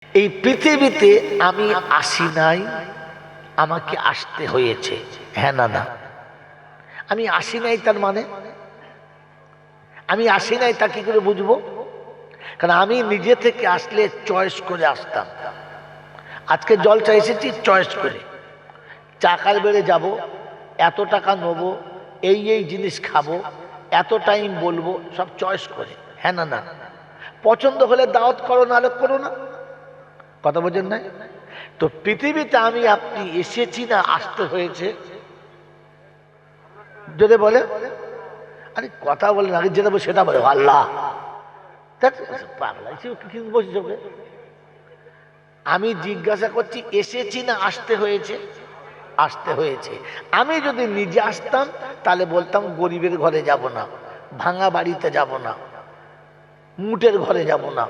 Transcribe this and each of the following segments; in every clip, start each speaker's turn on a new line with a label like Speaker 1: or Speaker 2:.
Speaker 1: এই পৃথিবীতে আমি আসি নাই, আমাকে আসতে হয়েছে। হ্যাঁ না না, আমি আসি নাই তার মানে আমি আসি নাই তা কি করে বুঝবো? কারণ আমি নিজে থেকে আসলে চয়েস করে আসতাম। আজকে জলচা এসেছি চয়েস করে, চাকার বেড়ে যাব, এত টাকা নেবো, এই জিনিস খাবো, এত টাইম বলবো, সব চয়েস করে। হ্যাঁ না না, পছন্দ হলে দাওয়াত করো, না হলে করো না। কথা বোঝেন নাই? তো পৃথিবীতে আমি আপনি এসেছি না আসতে হয়েছে? যদি বলে আরে কথা বলেন, আগে যেটা বলে সেটা বলে আল্লাহ পাগলা বলছি। আমি জিজ্ঞাসা করছি এসেছি না আসতে হয়েছে? আসতে হয়েছে। আমি যদি নিজে আসতাম তাহলে বলতাম গরিবের ঘরে যাব না, ভাঙা বাড়িতে যাব না, মুটের ঘরে যাব না,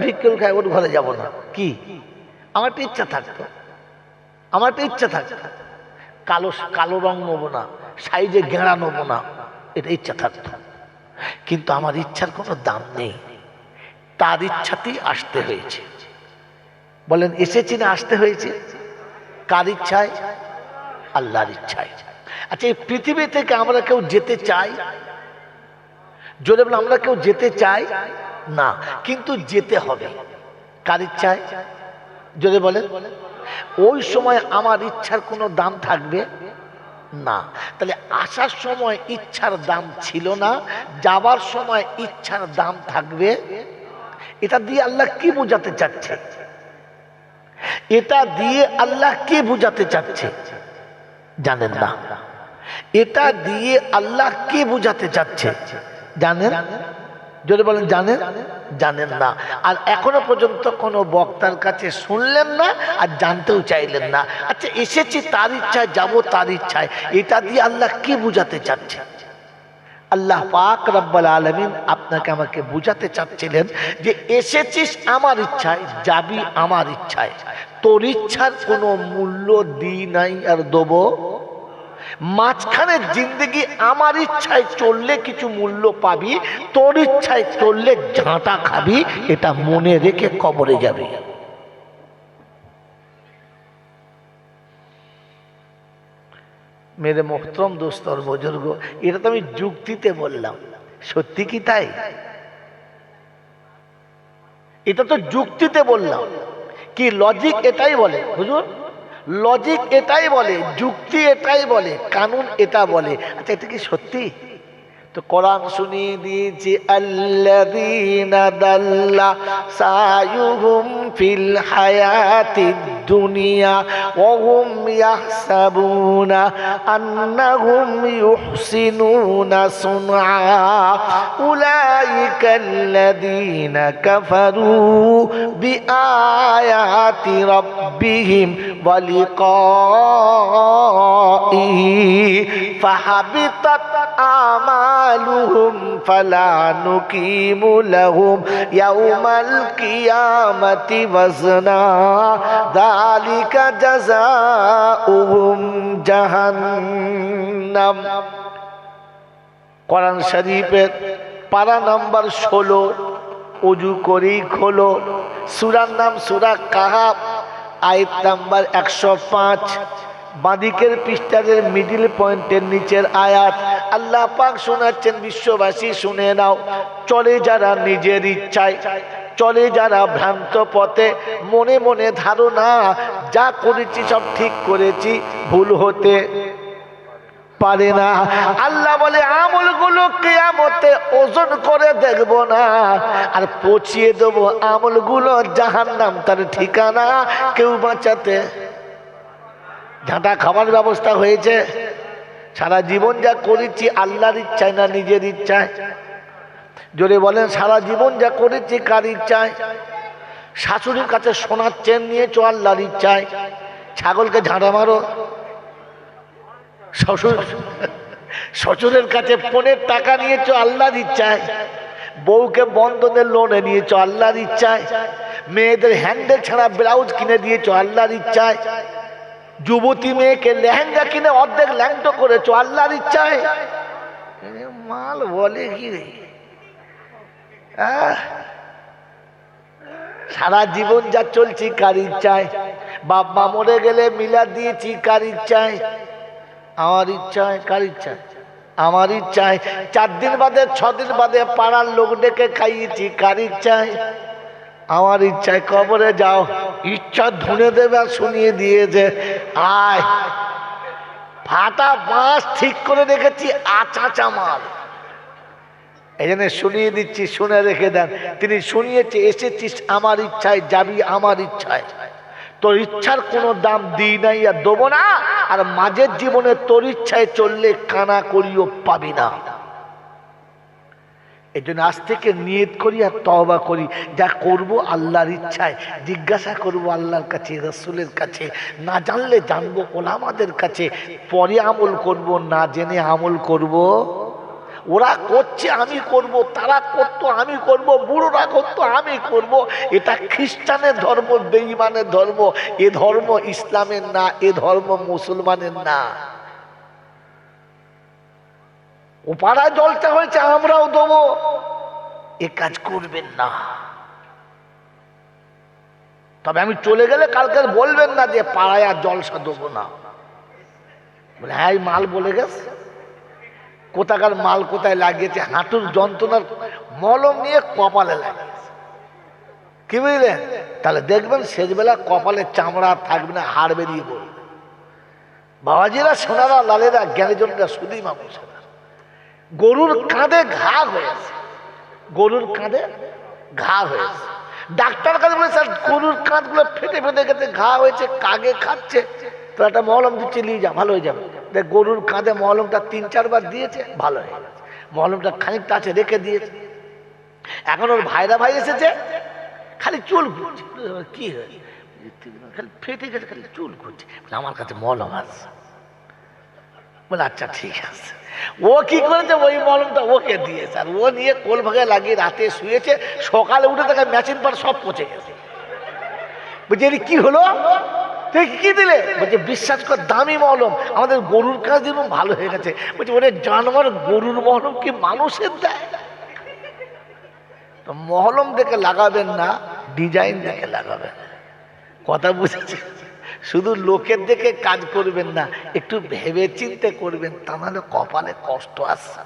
Speaker 1: ভিক্ষুক খায় ওর ঘরে যাব না। কি আমার তো ইচ্ছা থাকতো, আমার তো ইচ্ছা থাকতো কালো কালো রং নেবো না, সাইজে গেঁড়া নেবো না, এটা ইচ্ছা থাকতো। কিন্তু আমার ইচ্ছার কোনো দাম নেই, তার ইচ্ছাতেই আসতে হয়েছে। বলেন এসেছি না আসতে হয়েছে? কার ইচ্ছায়? আল্লাহর ইচ্ছায়। আচ্ছা, এই পৃথিবী থেকে আমরা কেউ যেতে চাই? জোরে বলে আমরা কেউ যেতে চাই না, কিন্তু যেতে হবে। কার ইচ্ছায়? জোরে বলে। ওই সময় আমার ইচ্ছার কোনো দাম থাকবে না। তাহলে আসার সময় ইচ্ছার দাম ছিল না, যাবার সময় ইচ্ছার দাম থাকবে। এটা দিয়ে আল্লাহ কি বোঝাতে চাচ্ছে? এটা দিয়ে আল্লাহ কি বোঝাতে চাচ্ছে জানেন না? এটা দিয়ে আল্লাহ কি বোঝাতে চাচ্ছে জানেন? যদি বলেন জানেন? জানেন না। আর এখনো পর্যন্ত কোনো বক্তার কাছে শুনলেন না আর জানতেও চাইলেন না। আচ্ছা, এসেছি তার ইচ্ছায়, যাব তার ইচ্ছায়, এটা দিয়ে আল্লাহ কি বুঝাতে চাচ্ছে? আল্লাহ পাক রব্বুল আলামিন আপনাকে আমাকে বুঝাতে চাচ্ছিলেন যে এসেছিস আমার ইচ্ছায়, যাবি আমার ইচ্ছায়। তোর ইচ্ছার কোনো মূল্য দিই নাই আর দেবো। মাঝখানে জিন্দেগি আমার ইচ্ছায় চললে কিছু মূল্য পাবি, তোর ইচ্ছায় চললে ঝাঁটা খাবি। এটা মনে রেখে কবরে যাবি। মেরে মোহতরম দোস্ত আর বুজুর্গ, এটা তো আমি যুক্তিতে বললাম, সত্যি কি তাই? এটা তো যুক্তিতে বললাম। কি লজিক এটাই বলে হুজুর, লজিক এটাই বলে, যুক্তি এটাই বলে, কানুন এটা বলে। আচ্ছা, এটা কি সত্যি? তো কোরআন শুনিয়ে দিয়েছে আল্লাযীনা দাল্লা সায়ুহুম ফিল হায়াতিদ দুনিয়া ওয়া হুম ইয়াহসাবুনা আন্নাহুম ইউহসিনুনা সুনআ উলাইকাল্লাযীনা কাফারু বিআয়াতি রাব্বিহিম ওয়া লিকাইহি ফাহাবিতাত আমালুহুম ফালা নুকিমু লাহুম ইয়াউমাল কিয়ামাতি ওয়াজনা যালিকা জাযাউহুম জাহান্নাম। কোরআন শরীফের পারা নাম্বার 16, ওযু করেই খোলো। সূরার নাম সূরা কাহাফ, আয়াত নাম্বার 105, বাঁদিকের পৃষ্ঠার মিডিল পয়েন্টের নিচের আয়াত। আল্লাহ পাক শোনাচ্ছেন, বিশ্ববাসী শুনে নাও। চলে যারা নিজের ইচ্ছায়, চলে যারা ভ্রান্ত পথে, মনে মনে ধারণা যা করেছি সব ঠিক করেছি, ভুল হতে পারে না। আল্লাহ বলে আমলগুলো কিয়ামতে ওজন করে দেখব না, আর পচিয়ে দেবো আমলগুলো জাহান্নাম তার ঠিকানা। কেউ বাঁচাতে ঝাঁটা খাবার ব্যবস্থা হয়েছে। সারা জীবন যা করেছি আল্লাহর ইচ্ছায় না নিজের ইচ্ছায়? জোরে বলেন, সারা জীবন যা করেছি কার ইচ্ছায়? শাশুড়ির কাছে সোনার চেন নিয়েছো আল্লাহর ইচ্ছায়, ছাগলকে ঝাঁটা মারো। শ্বশুরের কাছে পনের টাকা নিয়েছো আল্লাহর ইচ্ছায়, বউকে বন্ধনের লোনে নিয়েছো আল্লাহর ইচ্ছায়, মেয়েদের হ্যান্ডেল ছাড়া ব্লাউজ কিনে দিয়েছো আল্লাহর ইচ্ছায়, যুবতী মেয়েকে লেহেঙ্গা কিনে অর্ধেক ল্যাংটো করেছো আল্লাহর ইচ্ছায়। মাল বলে কি রে? সারা জীবন যা চলছি কার ইচ্ছায়, বাপ মা মরে গেলে মিলাদ দিয়েছি কার ইচ্ছায়, আমার ইচ্ছায়, কার ইচ্ছায়, আমার ইচ্ছায়। 4 দিন বাদে 6 দিন বাদে পাড়ার লোক ডেকে খাইয়েছি কার ইচ্ছায়, আমার ইচ্ছায়। কবরে যাও, ইচ্ছা ধুনে দেবে আর শুনিয়ে দিয়েছে আয়। ফাটা বাঁশ ঠিক করে রেখেছি আচাচা মাল, এই জন্য শুনিয়ে দিচ্ছি, শুনে রেখে দেন। তিনি শুনিয়েছে এসেছিস আমার ইচ্ছায়, যাবি আমার ইচ্ছায়। তোর ইচ্ছার কোনো দাম দিই নাই আর দেবো না, আর মাঝের জীবনে তোর ইচ্ছায় চললে কানা করিও পাবি না। এই জন্য আজ থেকে নিয়ত করি আর তওবা করি, যা করব আল্লাহর ইচ্ছায়, জিজ্ঞাসা করব আল্লাহর কাছে, রাসূলের কাছে, না জানলে জানবো ওলামাদের কাছে, পরে আমল করব, না জেনে আমল করব। ওরা করছে আমি করব, তারা করতো আমি করব, বুড়োরা করতো আমি করব। এটা খ্রিস্টানের ধর্ম, বেঈমানের ধর্ম। এ ধর্ম ইসলামের না, এ ধর্ম মুসলমানের না। ও পাড়ায় জলসা হয়েছে আমরাও দেবো, এ কাজ করবেন না। তবে আমি চলে গেলে কালকে বলবেন না যে পাড়ায় আর জলসা দেবো না। বলে হ্যাঁ এই মাল বলে গেছে, কোথাকার মাল কোথায় লাগিয়েছে, হাঁটুর যন্ত্রণার মলম নিয়ে কপালে লাগিয়েছে, কি বুঝলেন? তাহলে দেখবেন শেষবেলা কপালে চামড়া থাকবে না, হাড় বেরিয়ে পড়বে। বাবাজিরা, সোনারা, লালেরা, জ্ঞানীজনরা, শুধুই মানুষেরা, গরুর কাঁধে ঘা হয়েছে, গরুর কাঁধে ঘা হয়েছে। ডাক্তার কাছে বলে স্যার গরুর কাঁধগুলো ফেটে ফেটে গেছে, ঘা হয়েছে, কাগে খাচ্ছে, তো একটা মলম দিচ্ছে, নিয়ে যা, ভালো হয়ে যাবে। দেখ গরুর কাঁধে মলমটা 3-4 বার দিয়েছে, ভালো হয়ে গেছে। মলমটা খানিকটা আছে, রেখে দিয়েছে। এখন ওর ভাইরা ভাই এসেছে, খালি চুল ঘুরছে। কি হয়েছে? খালি ফেটে গেছে, খালি চুল ঘুরছে। আমার কাছে মলম আছে। বলে আচ্ছা ঠিক আছে। ও কি করেছে, ওই মলমটা ওকে দিয়েছে, আর ও নিয়ে কোল ভাগে লাগিয়ে রাতে শুয়েছে। সকালে উঠে দেখা মেশিন পার সব পচে গেছে। বলছে কি হলো, তুই কি দিলে? বলছে বিশ্বাস কর দামি মলম, আমাদের গরুর কাজ দিব, ভালো হয়ে গেছে। বলছে ওরে জানোয়ার, গরুর মলম কি মানুষের দেয়? তো মলম দেখে লাগাবেন না, ডিজাইন দেখে লাগাবেন। কথা বুঝেছে? শুধু লোকের দেখে কাজ করবেন না, একটু ভেবে চিন্তে করবেন, তা নাহলে কপালে কষ্ট আসছে।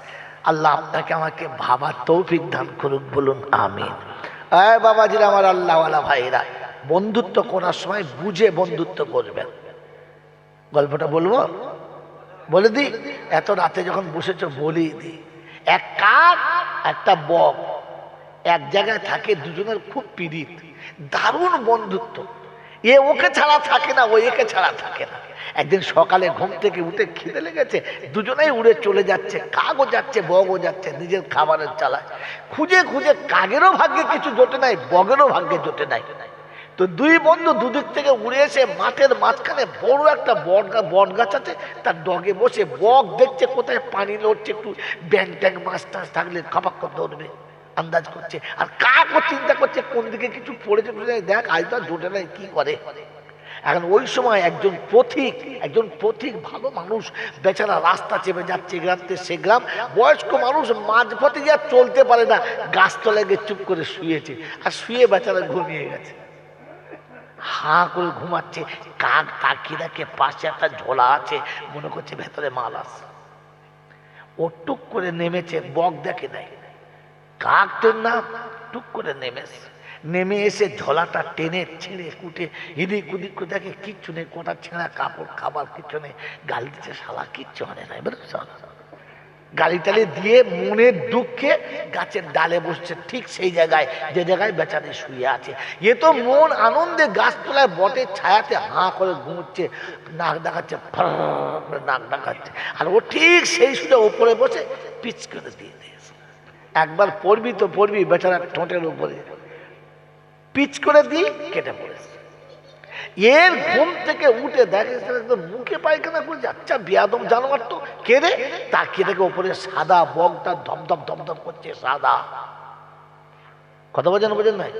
Speaker 1: আল্লাহ আপনাকে আমাকে ভাবার তৌফিক দান করুক, বলুন আমিন। বাবাজিরা, আমার আল্লাহওয়ালা ভাইরা, বন্ধুত্ব করার সময় বুঝে বন্ধুত্ব করবেন। গল্পটা বলবো, বলে দিই। এত রাতে যখন বসেছ বলি দিই। এক কাক একটা বক এক জায়গায় থাকে, দুজনের খুব পীড়িত, দারুণ বন্ধুত্ব। এ ওকে ছাড়া থাকে না, ও একে ছাড়া থাকে না। একদিন সকালে ঘুম থেকে উঠে খিদে লেগেছে, দুজনেই উড়ে চলে যাচ্ছে, কাকও যাচ্ছে, বগও যাচ্ছে নিজের খাবারের চালায়। খুঁজে খুঁজে কাকেরও ভাগ্যে কিছু জোটে নাই, বগেরও ভাগ্যে জোটে নাই। তো দুই বন্ধু দুদিক থেকে উড়ে এসে মাঠের মাঝখানে বড় একটা বট গাছ আছে, তার ডগে বসে বক দেখছে কোথায় পানি লড়ছে, একটু ব্যাং ট্যাং মাছ টাছ থাকলে খাপাক করে ধরবে, আন্দাজ করছে। আর কাকও চিন্তা করছে কোন দিকে কিছু পড়েছে, দেখ আজ তো জোটে নাই, কি করে। এখন ওই সময় একজন পথিক ভালো মানুষ, বেচারা রাস্তা চেপে যাচ্ছে গ্রাম থেকে সে গ্রাম, বয়স্ক মানুষ, মাঝপথে যা চলতে পারে না, গাছতলায় গিয়ে চুপ করে শুয়েছে, আর শুয়ে বেচারা ঘুমিয়ে গেছে, হাঁ করে ঘুমাচ্ছে। কাক তাকিয়ে দেখে পাশে একটা ঝোলা আছে, মনে করছে ভেতরে মাল আছে। ও টুক করে নেমেছে, বক দেখে দেয়, কাকটের নাম, টুক করে নেমে এসে ঝোলাটা টেনে ছেড়ে কুটে এদিক ওদিক করে দেখে কিচ্ছু নেই, কোটা ছেঁড়া কাপড়, খাবার কিচ্ছু নেই। গালি দিচ্ছে, শালা কিচ্ছু হয় নাই, বুঝেছ? গালি টালি দিয়ে মনের দুঃখে গাছের ডালে বসছে, ঠিক সেই জায়গায় যে জায়গায় বেচারি শুয়ে আছে। এ তো মন আনন্দে গাছতলায় বটের ছায়াতে হাঁ করে ঘুমোচ্ছে, নাক ডাকাচ্ছে, নাক ডাকাচ্ছে। আর ও ঠিক সেই শুয়ে ওপরে বসে পিচ করে দিয়ে দিয়েছে। একবার পড়বি তো পড়বি, বেচারা ঠোঁটের উপরে পিচ করে দিয়ে কেটে পড়েছে। এর ঘুম থেকে উঠে দেখে একদম মুখে পায়খানা করে, আচ্ছা বিয়াদম জানোয়ার তো কে রে, তাকিয়ে দেখে ওপরে সাদা বকটা ধমধম ধমধম করছে, সাদা। কথা বোঝেন নাই?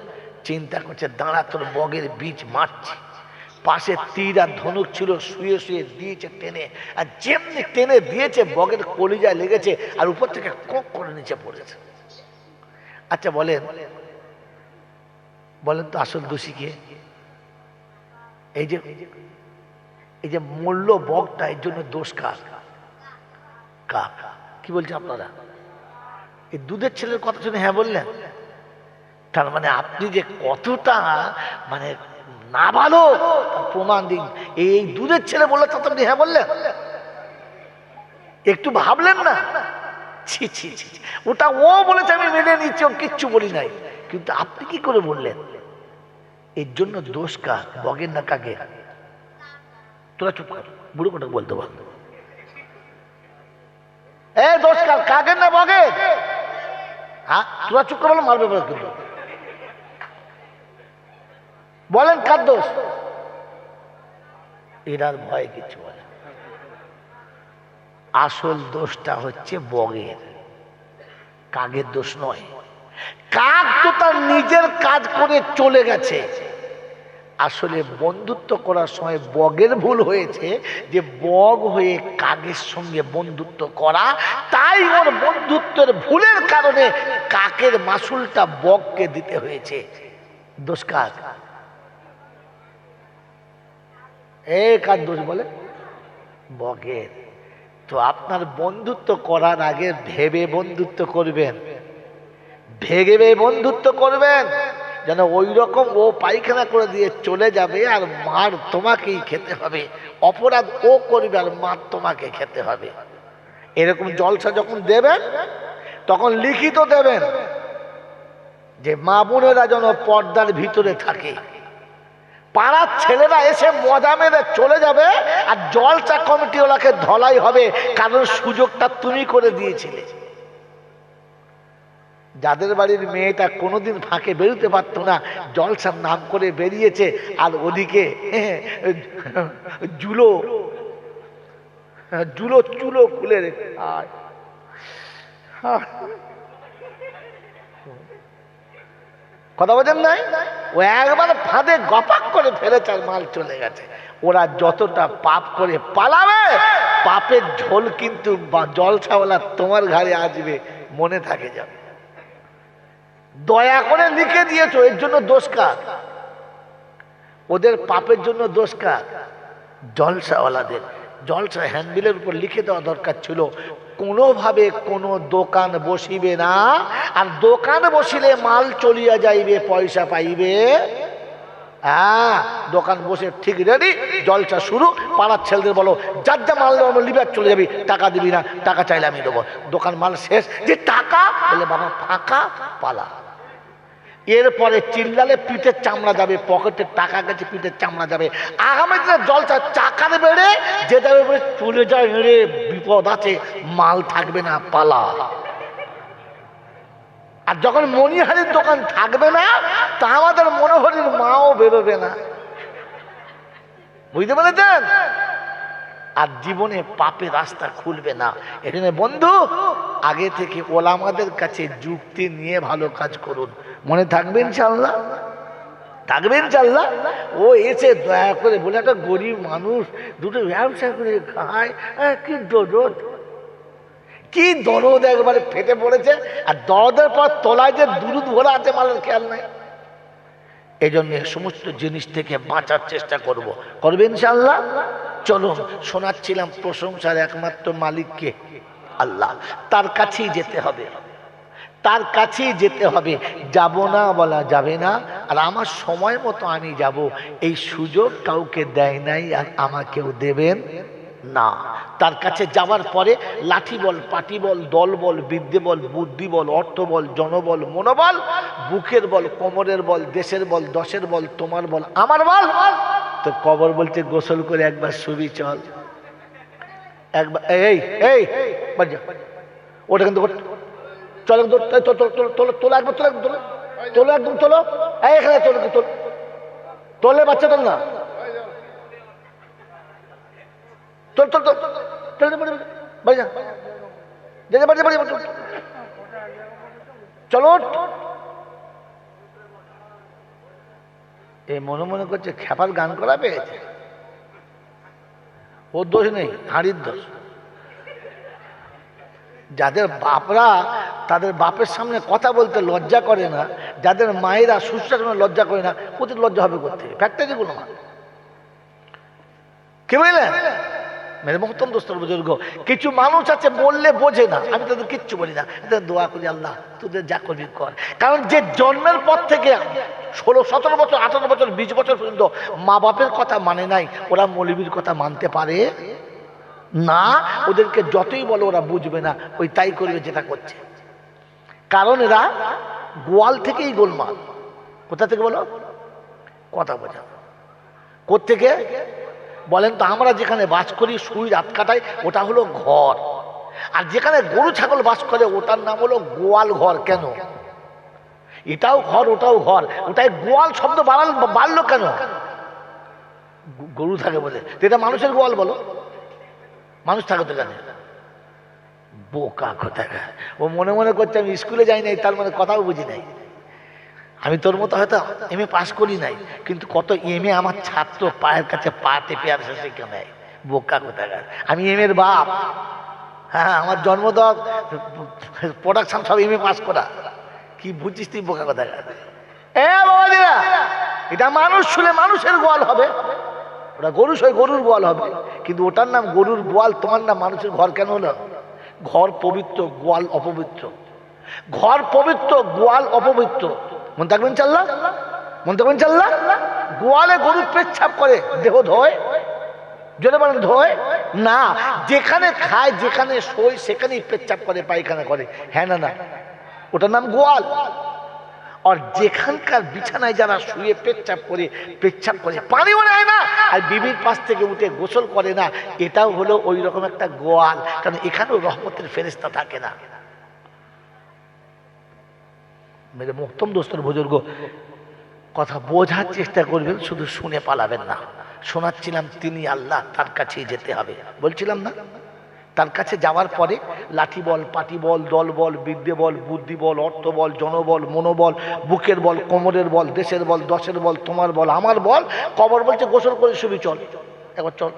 Speaker 1: চিন্তা করছে, দাঁড়া তোর বগের বীজ মারছে। পাশে তীর আর ধনুক ছিল, শুয়ে শুয়ে দিয়েছে টেনে, আর যেমনি টেনে দিয়েছে বগের কলিজায় লেগেছে, আর উপর থেকে কক করে নিচে পড়েছে। আচ্ছা বলেন, বলেন তো আসল দোষী কে? এই যে মূল্য বকটা, এর জন্য দোষ কার? কার? কি বলছে আপনারা? এই দুধের ছেলের কথা শুনে হ্যাঁ বললেন? তার মানে আপনি যে কতটা মানে না ভালো প্রমাণ দিন। এই দুধের ছেলে বললে তো আপনি হ্যাঁ বললেন? একটু ভাবলেন না? ছি ছি ছি, ওটা ও বলেছে আমি মেনে নিচ্ছি, ও কিচ্ছু বলি নাই, কিন্তু আপনি কি করে বললেন? এর জন্য দোষ কার? বগের না কাকে? তোরা চুপ কর, বুড়ো কথা বলতে বল। এ দোষ কার? কাকের না বগের? হ্যাঁ, তোরা চুপ করে বলো, মারবে বলে কিন্তু। বলেন কার দোষ? এরার ভয়ে কিছু বলে। আসল দোষটা হচ্ছে বগের, কাকের দোষ নয়। কাক তো তার নিজের কাজ করে চলে গেছে। আসলে বন্ধুত্ব করার সময় বগের ভুল হয়েছে, যে বগ হয়ে কাকের সঙ্গে বন্ধুত্ব করা, তাই ওর বন্ধুত্বের ভুলের কারণে কাকের মাসুলটা বগকে দিতে হয়েছে। দোষ কার? কার দোষ বলে? বগের। তো আপনার বন্ধুত্ব করার আগে ভেবে বন্ধুত্ব করবেন, ভেবে বন্ধুত্ব করবেন, যেন ওই রকম ও পায়খানা করে দিয়ে চলে যাবে আর মার তোমাকেই খেতে হবে, অপরাধ ও করবে আর মার তোমাকে খেতে হবে। এরকম জলসা যখন দেবেন তখন লিখিত দেবেন যে মা বোনেরা যেন পর্দার ভিতরে থাকে। পাড়ার ছেলেরা এসে মজা মেরে চলে যাবে আর জলসা কমিটিওয়ালাকে ধলাই হবে, কারণ সুযোগটা তুমি করে দিয়েছিলে। যাদের বাড়ির মেয়েটা কোনোদিন ফাঁকে বেরোতে পারতো না, জলসার নাম করে বেরিয়েছে, আর ওদিকে জুলো জুলো চুলো খুলে রেখে কথা বলেন নাই? ও একবার ফাঁদে গপাক করে ফেলেছে আর মাল চলে গেছে। ওরা যতটা পাপ করে পালাবে, পাপের ঝোল কিন্তু জলসাওয়ালা তোমার ঘাড়ে আসবে, মনে থাকে যাবে। দয়া করে লিখে দিয়েছো, এর জন্য দোষ কার? ওদের পাপের জন্য দোষ কার? জলসাওয়ালাদের। জলসা হ্যান্ডবিলের উপর লিখে দেওয়া দরকার ছিল, কোনোভাবে কোনো দোকান বসিবে না, আর দোকান বসিলে মাল চলিয়া যাইবে, পয়সা পাইবে। হ্যাঁ, দোকান বসে ঠিক রেডি, জলসা শুরু, পাড়ার ছেলেদের বলো যার যা মাল লিবে চলে যাবি, টাকা দিবি না, টাকা চাইলে আমি দেবো। দোকান মাল শেষ, যে টাকা বলে বাবা ফাঁকা, পালা। এরপরে চিল্লালে পিঠের চামড়া যাবে, পকেটের টাকা গেছে পিঠের চামড়া যাবে। আগামী দিনে জলসা চাকার বেড়ে যে যাবে বলে চলে যায়, হেরে বিপদ আছে, মাল থাকবে না, পালা। আর যখন মনিহারির দোকান থাকবে না, তা আমাদের মনোহরির মাও বেরোবে না। বুঝতে পেরেছেন? আর জীবনে পাপের রাস্তা খুলবে না। এখানে বন্ধু, আগে থেকে ওলামাদের কাছে যুক্তি নিয়ে ভালো কাজ করুন, মনে থাকবে ইনশাআল্লাহ, থাকবে ইনশাআল্লাহ। ও এসে দয়া করে বলে, একটা গরিব মানুষ দুটো ব্যবসা করে খায়, কি দরদ, কি দরদ, একবারে ফেটে পড়েছে। আর দরদের পর তলায় যে দুরুদ ভরা আছে, মালের খেয়াল নাই। এই জন্য সমস্ত জিনিস থেকে বাঁচার চেষ্টা করব, করবে ইনশাআল্লাহ। চলুন, শোনাচ্ছিলাম প্রশংসার একমাত্র মালিককে, আল্লাহ, তার কাছেই যেতে হবে, তার কাছেই যেতে হবে। যাব না বলা যাবে না, আর আমার সময় মতো আমি যাব, এই সুযোগ কাউকে দেয় নাই আর আমাকেও দেবেন না। তার কাছে যাওয়ার পরে লাঠি বল, পাটি বল, দল বল, বিদ্যে বল, বুদ্ধি বল, অর্থ বল, জনবল, মনোবল, বুকের বল, কোমরের বল, দেশের বল, দশের বল, তোমার বল, আমার বল। তো কবর বলছে গোসল করে একবার শুবি, চল একবার, এই এই ওটা কিন্তু চল, তোলো একবার, তোলো একদম, তোলো এখানে, তোলে বাচ্চা, তোল না, চলো। এই মনে মনে করছে খেপার গান করা পেয়েছে, ওর দোষ নেই, হাঁড়ির দোষ। যাদের বাপরা তাদের বাপের সামনে কথা বলতে লজ্জা করে না, যাদের মায়েরা শ্বশুরের সামনে লজ্জা করে না, ওদের লজ্জা হবে করতে ফ্যাক্টরিগুলো মা। কি বুঝলেন মেরে মোহতরম দোস্তর বুজুর্গ? কিছু মানুষ আছে বললে বোঝে না, আমি তাদের কিচ্ছু বলি না, দোয়া করি আল্লাহ তোদের যা করবি কর। কারণ যে জন্মের পর থেকে 16, 17 বছর, 18 বছর, 20 বছর পর্যন্ত মা বাপের কথা মানে নাই, ওরা মৌলবীর কথা মানতে পারে না। ওদেরকে যতই বলো ওরা বুঝবে না, ওই তাই করবে যেটা করছে। কারণ এরা গোয়াল থেকেই গোলমাল। কোথা থেকে বলো? কথা বোঝা কোত্থেকে বলেন তো? আমরা যেখানে বাস করি, শুই, রাত কাটাই, ওটা হলো ঘর। আর যেখানে গরু ছাগল বাস করে ওটার নাম হলো গোয়াল ঘর। কেন? এটাও ঘর ওটাও ঘর, ওটাই গোয়াল শব্দ বাড়লো কেন? গরু থাকে বলে। এটা মানুষের গোয়াল বলো, মানুষ থাকে তো কেন? বোকা কোথাকার। ও মনে মনে করছে আমি স্কুলে যাই নাই, তার মানে কথাও বুঝি নাই। আমি তোর মতো হয়তো এমএ পাস করি নাই, কিন্তু কত এমএ আমার ছাত্র পায়ের কাছে পা টেপে আর শেষে কেন? বোকা কোথাকার। আমি এর বাপ। হ্যাঁ, আমার জন্মদক প্রোডাকশন সব এমএ পাস করা। কি বুঝছিস তুই বোকা কোথাকার? বাবাজিরা, এটা মানুষ শুলে মানুষের গোয়াল হবে, ওটা গরু সই গরুর গোয়াল হবে। কিন্তু ওটার নাম গরুর গোয়াল, তোমার নাম মানুষের ঘর কেন হলো? ঘর পবিত্র, গোয়াল অপবিত্র। ঘর পবিত্র, গোয়াল অপবিত্র। মন থাকবেন চাল্লা, মন থাকবেন চাল্লা। গোয়ালে গরু পেচ্ছাপ করে, দেহ ধোয়, জোরে বলেন ধোয় না। যেখানে খায়, যেখানে শোয়, সেখানেই পেচ্ছাপ করে, পায়খানা করে। হ্যাঁ না না, ওটার নাম গোয়াল। আর যেখানকার বিছানায় যারা শুয়ে পেচ্ছাপ করে পানিও নেয় না, আর বিবির পাশ থেকে উঠে গোসল করে না, এটাও হলো ওই রকম একটা গোয়াল। কারণ এখানেও রহমতের ফেরেশতা থাকে না। মেরে মোহতরম দোস্তর বুজুর্গ, কথা বোঝার চেষ্টা করবেন, শুধু শুনে পালাবেন না। শোনাচ্ছিলাম তিনি আল্লাহ, তার কাছেই যেতে হবে বলছিলাম না? তার কাছে যাওয়ার পরে লাঠি বল, পাটি বল, দল বল, বিদ্যে বল, বুদ্ধি বল, অর্থ বল, জনবল, মনোবল, বুকের বল, কোমরের বল, দেশের বল, দশের বল, তোমার বল, আমার বল। কবর বলছে গোসল করে শুবি, চল একবার চল।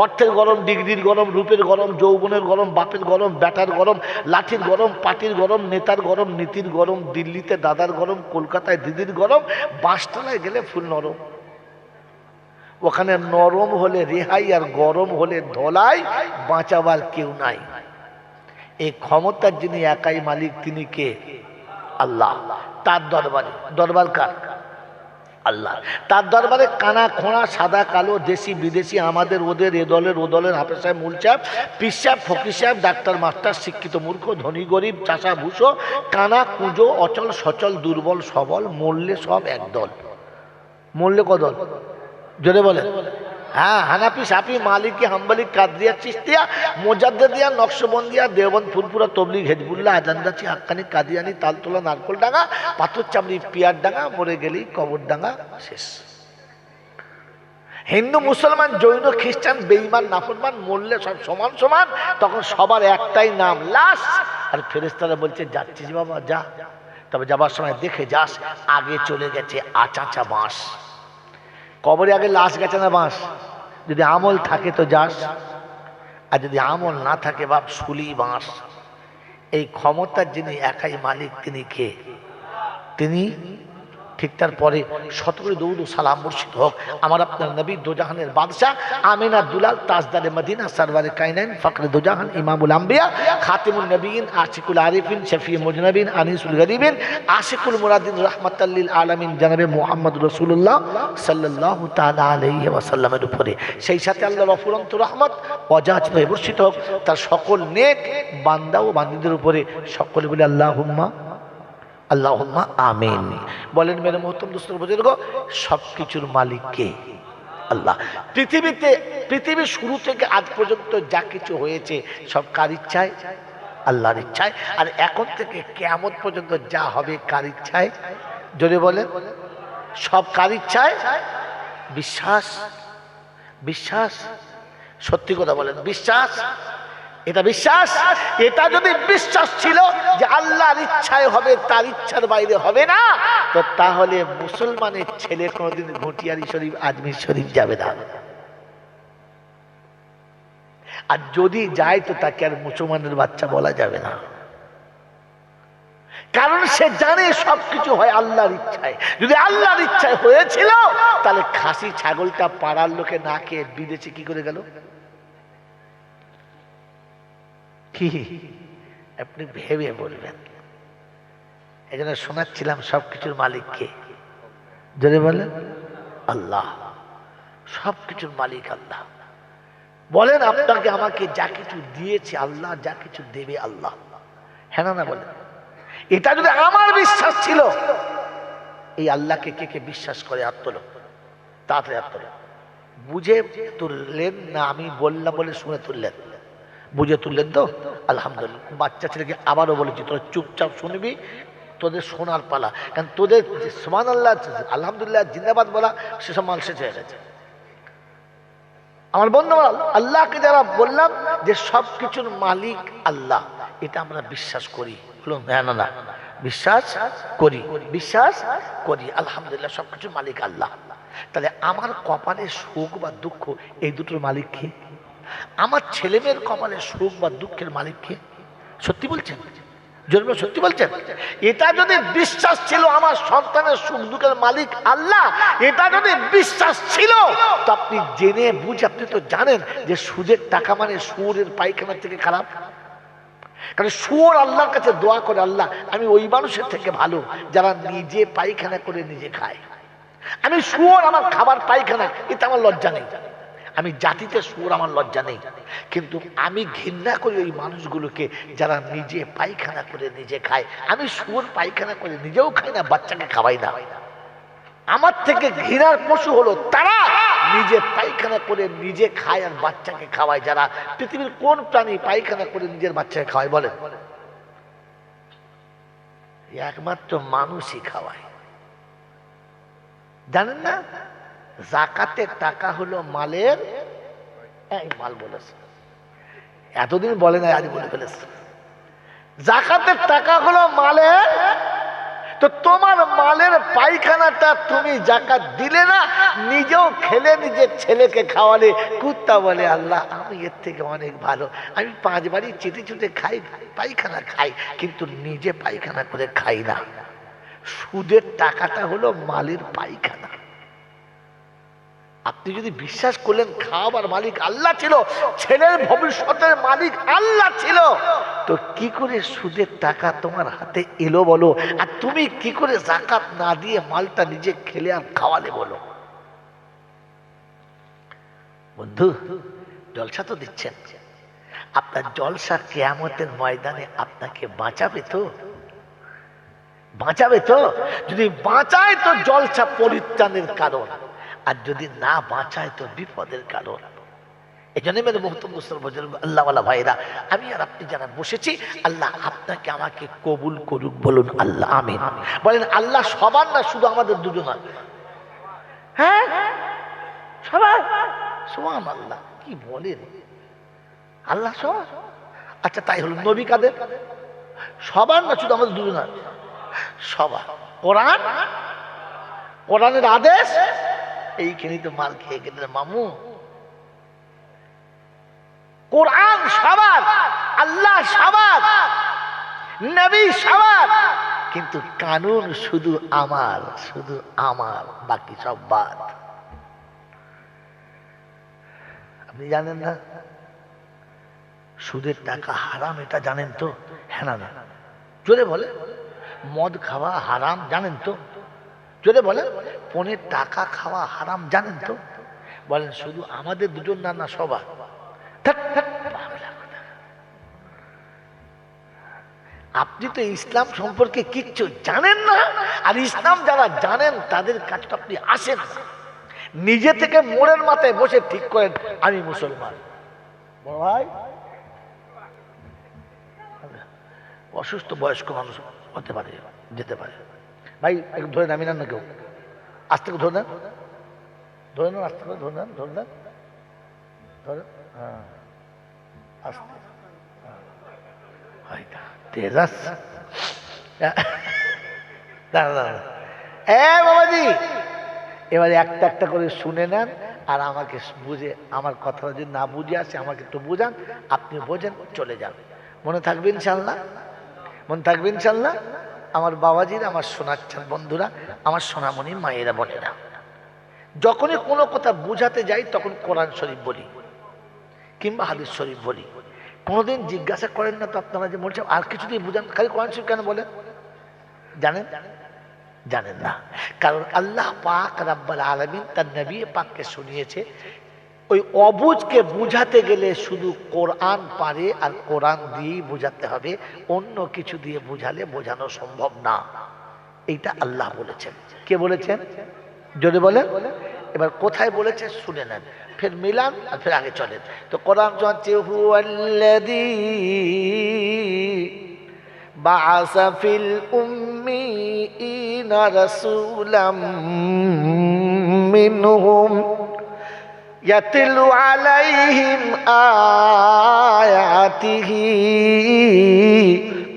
Speaker 1: অর্থের গরম, ডিগ্রির গরম, রূপের গরম, যৌবনের গরম, বাপের গরম, ব্যাটার গরম, লাঠির গরম, পাটির গরম, নেতার গরম, নীতির গরম, দিল্লিতে দাদার গরম, কলকাতায় দিদির গরম, বাঁশতলায় গেলে ফুল নরম। ওখানে নরম হলে রেহাই, আর গরম হলে ধলাই, বাঁচাবার কেউ নাই। এই ক্ষমতার যিনি একাই মালিক, তিনি কে? আল্লাহ। তার দরবারে, দরবার কার? আল্লাহ। তার দরবারে কানা খোঁড়া, সাদা কালো, দেশি বিদেশি, আমাদের ওদের, এ দলের ও দলের, হাফেজ সাহেব, মূল সাহেব, পীর সাহেব, ফকির সাহেব, ডাক্তার মাস্টার, শিক্ষিত মূর্খ, ধনী গরিব, চাষা ভুষো, কানা কুঁজো, অচল সচল, দুর্বল সবল, মরলে সব একদল। মরলে কদল? জোরে বলে। হ্যাঁ, হানাফি, সাফি, মালিকি, হাম্বলি, কাদরিয়া, চিশতিয়া, মোজাদ্দেদিয়া, নকশবন্দিয়া, দেওবন্দ, ফুরফুরা, তবলিগ, হেজবুল্লাহ, আজানগাছি, হাক্কানি, কাদিয়ানি, তালতলা, নারকল ডাঙ্গা, পাথর চামড়ি, পিয়ার ডাঙ্গা, মরে গেলেই কবর ডাঙ্গা, শেষ। হিন্দু, মুসলমান, জৈন, খ্রিস্টান, বেঈমান, নাফরমান, মরলে সব সমান সমান। তখন সবার একটাই নাম, লাশ। আর ফেরেশতারা বলছে যাচ্ছিস বাবা যা, তবে যাবার সময় দেখে যাস আগে চলে গেছে আচাচা বাঁশ। কবরে আগে লাশ গেছে না বাঁশ? যদি আমল থাকে তো যাস, আর যদি আমল না থাকে বাপ শুলি বাঁশ। এই ক্ষমতার যিনি একাই মালিক, তিনি কে? তিনি। ঠিক তারপরে শতকরে দৌড় সালাম মুর্শিদ হোক আমার আপনার নবী, দোজাহানের বাদশাহ, আমিনা দুলাল, তাজদারে মদিনা, সরওয়ারে কায়নাইন, ফখরে দোজাহান, ইমামুল আম্বিয়া, খাতিমুন নবীন, আশিকুল আরিফিন, শফিউল মুজনবিন, আনিসুল গরিবিন, আশিকুল মুরাদিন, রাহমাতাল লিল আলামিন, জনাবে মুহাম্মদ রাসূলুল্লাহ সাল্লাল্লাহু তাআলা আলাইহি ওয়াসাল্লামের উপরে, সেই সাথে আল্লাহর অফুরন্ত রহমত অজাজ হয়ে বর্ষিত হোক তার সকল নেক বান্দা ও বান্দীদের উপরে। সকলে বলে আল্লাহুম্মা আল্লাহুম্মা আমিন। বলেন মেরে মোহতরম দোস্তর বুজুর্গ, সবকিছুর মালিক কে? আল্লাহ। পৃথিবীর শুরু থেকে আজ পর্যন্ত যা কিছু হয়েছে সব কার ইচ্ছায়? আল্লাহর ইচ্ছায়। আর এখন থেকে কিয়ামত পর্যন্ত যা হবে কার ইচ্ছায়? জোরে বলেন, সব কার ইচ্ছায়? বিশ্বাস, বিশ্বাস, সত্যি কথা বলেন, বিশ্বাস। এটা বিশ্বাস। এটা যদি বিশ্বাস ছিল যে আল্লাহর ইচ্ছায় হবে, তার ইচ্ছার বাইরে হবে না, তো তাহলে মুসলমানের ছেলে কোনোদিন ঘটিয়ারি শরীফ, আজমির শরীফ যাবে না। আর যদি যায় তো তাকে আর মুসলমানের বাচ্চা বলা যাবে না। কারণ সে জানে সবকিছু হয় আল্লাহর ইচ্ছায়। যদি আল্লাহর ইচ্ছায় হয়েছিল তাহলে খাসি ছাগলটা পাড়ার লোকে না খেয়ে বিদেশে কি করে গেল? কি আপনি ভেবে বলবেন। এই জন্য শোনাচ্ছিলাম সবকিছুর মালিক কে? জোরে বলেন আল্লাহ। সবকিছুর মালিক আল্লাহ। বলেন আপনাকে আমাকে যা কিছু দিয়েছে আল্লাহ, যা কিছু দেবে আল্লাহ। হ্যাঁ না বলেন? এটা যদি আমার বিশ্বাস ছিল, এই আল্লাহকে কে কে বিশ্বাস করে? হাত তোলো, তাড়াতাড়ি হাত তোলো। বুঝে তুললেন না? আমি বললাম বলে শুনে তুললেন? বুঝে তুললেন তো? আলহামদুলিল্লাহ। বাচ্চা ছেলেকে আবারও বলেছি, তোরা চুপচাপ শুনবি, তোদের শোনার পালা। কারণ তোদের সুবহানাল্লাহ আলহামদুলিল্লাহ জিন্দাবাদ বলা সেসব মাল শেষ হয়ে গেছে। আমার বন্ধু, আল্লাহকে যারা বললাম যে সবকিছুর মালিক আল্লাহ, এটা আমরা বিশ্বাস করি। বলুন হ্যাঁ না না? বিশ্বাস করি, বিশ্বাস করি আলহামদুলিল্লাহ সবকিছুর মালিক আল্লাহ। তাহলে আমার কপালে সুখ বা দুঃখ এই দুটোর মালিক কে? আমার ছেলে মেয়ের কপালে সুখ বা দুঃখের মালিক কে? সত্যি বলছেন? জন্ম সত্যি বলছেন? এটা যদি বিশ্বাস ছিল আমার সন্তানের সুখ দুঃখের মালিক আল্লাহ, এটা যদি বিশ্বাস ছিল তো আপনি জেনে বুঝে আপনি তো জানেন যে সুদের টাকা মানে শুয়োরের পায়খানা থেকে খারাপ। কারণ শুয়োর আল্লাহর কাছে দোয়া করে, আল্লাহ আমি ওই মানুষের থেকে ভালো যারা নিজে পায়খানা করে নিজে খায়। আমি শুয়োর, আমার খাবার পায়খানা, এটা আমার লজ্জা নেই। আমি জাতিতে শুয়োর, আমার লজ্জা নেই। কিন্তু আমি ঘৃণা করি ওই মানুষগুলোকে যারা নিজে পায়খানা করে নিজে খায়। আমি শুয়োর পায়খানা করে নিজেও খাই না, বাচ্চাকে খাওয়াই না। আমার থেকে ঘৃণার পশু হলো তারা নিজে পায়খানা করে নিজে খায় আর বাচ্চাকে খাওয়ায়। যারা পৃথিবীর কোন প্রাণী পায়খানা করে নিজের বাচ্চাকে খাওয়ায় বলেন? একমাত্র মানুষই খাওয়ায়। জানেন না? যাকাতের টাকা হলো মালের, এই মাল বলেছে এতদিন বলে না, আজ বলে ফেলেছে। যাকাতের টাকা হলো মালের, তো তোমার মালের পায়খানাটা তুমি যাকাত দিলে না, নিজেও খেলে নিজের ছেলেকে খাওয়ালে। কুত্তা বলে আল্লাহ আমি এর থেকে অনেক ভালো, আমি 5 বারই চেটে চুটে খাই, পায়খানা খাই, কিন্তু নিজে পায়খানা করে খাই না। সুদের টাকাটা হলো মালের পায়খানা। আপনি যদি বিশ্বাস করলেন খাওয়াবার মালিক আল্লাহ ছিল, ছেলের ভবিষ্যতের মালিক আল্লাহ ছিল, তো কি করে সুদের টাকা তোমার হাতে এলো বলো? আর তুমি কি করে যাকাত না দিয়ে মালটা নিজে খেলে আর খাওয়ালে বলো? বন্ধু, জলসা তো দিচ্ছেন, আপনার জলসা কিয়ামতের ময়দানে আপনাকে বাঁচাবে তো? বাঁচাবে তো? যদি বাঁচায় তো জলসা পরিত্রাণের কারণ, আর যদি না বাঁচায় তো বিপদের কারণ। এই জন্য মেরে মোহতরম মুসলমান আল্লাহওয়ালা ভাইরা, আমি আর আপনি যারা বসেছি, আল্লাহ আপনাকে আমাকে কবুল করুক, বলুন আল্লাহ আমিন। বলেন আল্লাহ সবার না, শুধু আমাদের দুজনের? হ্যাঁ সবার। সুবহানাল্লাহ, কি বলেন? আল্লাহ সবার? আচ্ছা তাই হলো। নবী কাদের? সবার না, শুধু আমাদের দুজনের? সবার। কোরআন, কোরআনের আদেশ, এইখানেই তো মাল খেয়ে গেলেন মামু। কোরআন সবার, আল্লাহ সবার, নবী সবার, কিন্তু কানুন শুধু আমার, শুধু আমার, বাকি সব বাদ। আপনি জানেন না সুদের টাকা হারাম, এটা জানেন তো? হ্যাঁ না? জোরে বলে। মদ খাওয়া হারাম, জানেন তো? জোরে বলে। পনের টাকা খাওয়া হারাম, জানেন তো? বলেন শুধু আমাদের দুজন না, না সবার? আপনি তো ইসলাম সম্পর্কে কিচ্ছু জানেন না, আর ইসলাম যারা জানেন তাদের কাছে আপনি আসেন না। নিজে থেকে মোড়ের মাথায় বসে ঠিক করেন আমি মুসলমান। বড় ভাই, অসুস্থ বয়স্ক মানুষ হতে পারে, যেতে পারে, ভাই একটু ধরে নামি না কেউ, আস্তে করে ধরে নেন, ধরে নেন, আস্তে করে ধরে নেন, ধরে নেন, ধরে, হ্যাঁ আস্তে, বাবাজি এবারে একটা একটা করে শুনে নেন, আর আমাকে বুঝে, আমার কথাটা যদি না বুঝে আসে আমাকে একটু বুঝান, আপনি বোঝেন, চলে যান। মনে থাকবে ইনশাল্লাহ? মনে থাকবে ইনশাল্লাহ? আমার বাবাজিরা, আমার শোনাচ্ছেন বন্ধুরা, আমার সোনামণি মায়েরা বোনেরা, যখনই কোনো কথা বুঝাতে যাই তখন কোরআন শরীফ বলি কিংবা হাদিস শরীফ বলি। কোনোদিন জিজ্ঞাসা করেন না তো আপনারা যে বলছেন আর কিছু দিয়ে বুঝান, খালি কোরআন শরীফ কেন বলেন? জানেন? জানেন না। কারণ আল্লাহ পাক রাব্বুল আলামিন তার নবী পাককে শুনিয়েছে ওই অবুঝকে বুঝাতে গেলে শুধু কোরআন পারে আর কোরআন দিয়েই বুঝাতে হবে, অন্য কিছু দিয়ে বুঝালে বোঝানো সম্ভব না। এইটা আল্লাহ বলেছেন। কে বলেছেন? জোরে বলেন। এবার কোথায় বলেছে শুনে নেন, ফের মিলান আর ফের আগে চলেন। তো কোরআন হচ্ছে হুয়াল্লাযী বাআসা ফিল উম্মিয়িনা রাসূলাম মিনহুম ইয়াতলু আলাইহিম আয়াতিহি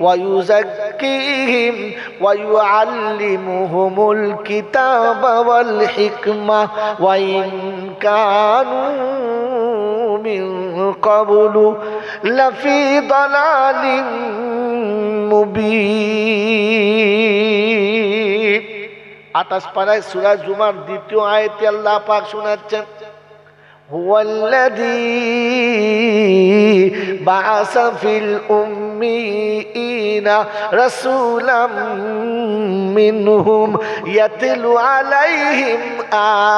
Speaker 1: ওয়া ইউযাক্কিহিম ওয়া ইউআল্লিমুহুমুল কিতাবা ওয়াল হিকমা ওয়া ইন কানু মিন ক্বাবলু লাফি দালালিন মুবিন। 28 পারায় সূরা জুমার দ্বিতীয় আয়াতে আল্লাহ পাক শোনাচ্ছেন হুয়াল্লাযী বাআসা ফিল উম্মিয়িনা রাসূলাম মিনহুম ইয়াতলু আলাইহিম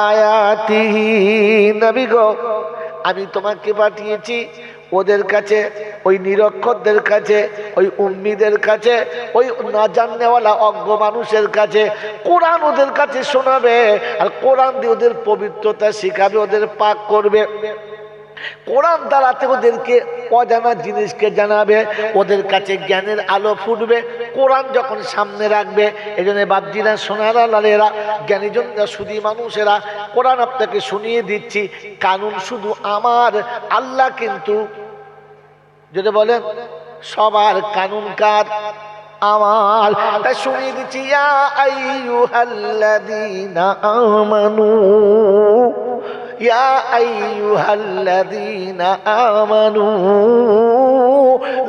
Speaker 1: আয়াতিহি। নবী গো, আমি তোমাকে পাঠিয়েছি ওদের কাছে, ওই নিরক্ষরদের কাছে, ওই উম্মিদের কাছে, ওই না জাননেওয়ালা অজ্ঞ মানুষের কাছে কোরআন ওদের কাছে শোনাবে, আর কোরআন দিয়ে ওদের পবিত্রতা শিখাবে, ওদের পাক করবে। কোরআন দ্বারাতে ওদেরকে অজানা জিনিসকে জানাবে, ওদের কাছে জ্ঞানের আলো ফুটবে। কোরআন যখন সামনে রাখবে, এই জন্য বাপজিরা, সোনারা, লালেরা, জ্ঞানীজনরা, সুধী মানুষেরা, কোরআন আপনাকে শুনিয়ে দিচ্ছি, কানুন শুধু আমার, আল্লাহ কিন্তু যদি বলেন সবার কানুন কার? আমার। তাই শুনিয়ে দিচ্ছি ইয়া আইয়ুহাল্লাযীনা আমানু, ইয়া আইয়ুহাল্লাযীনা আমানু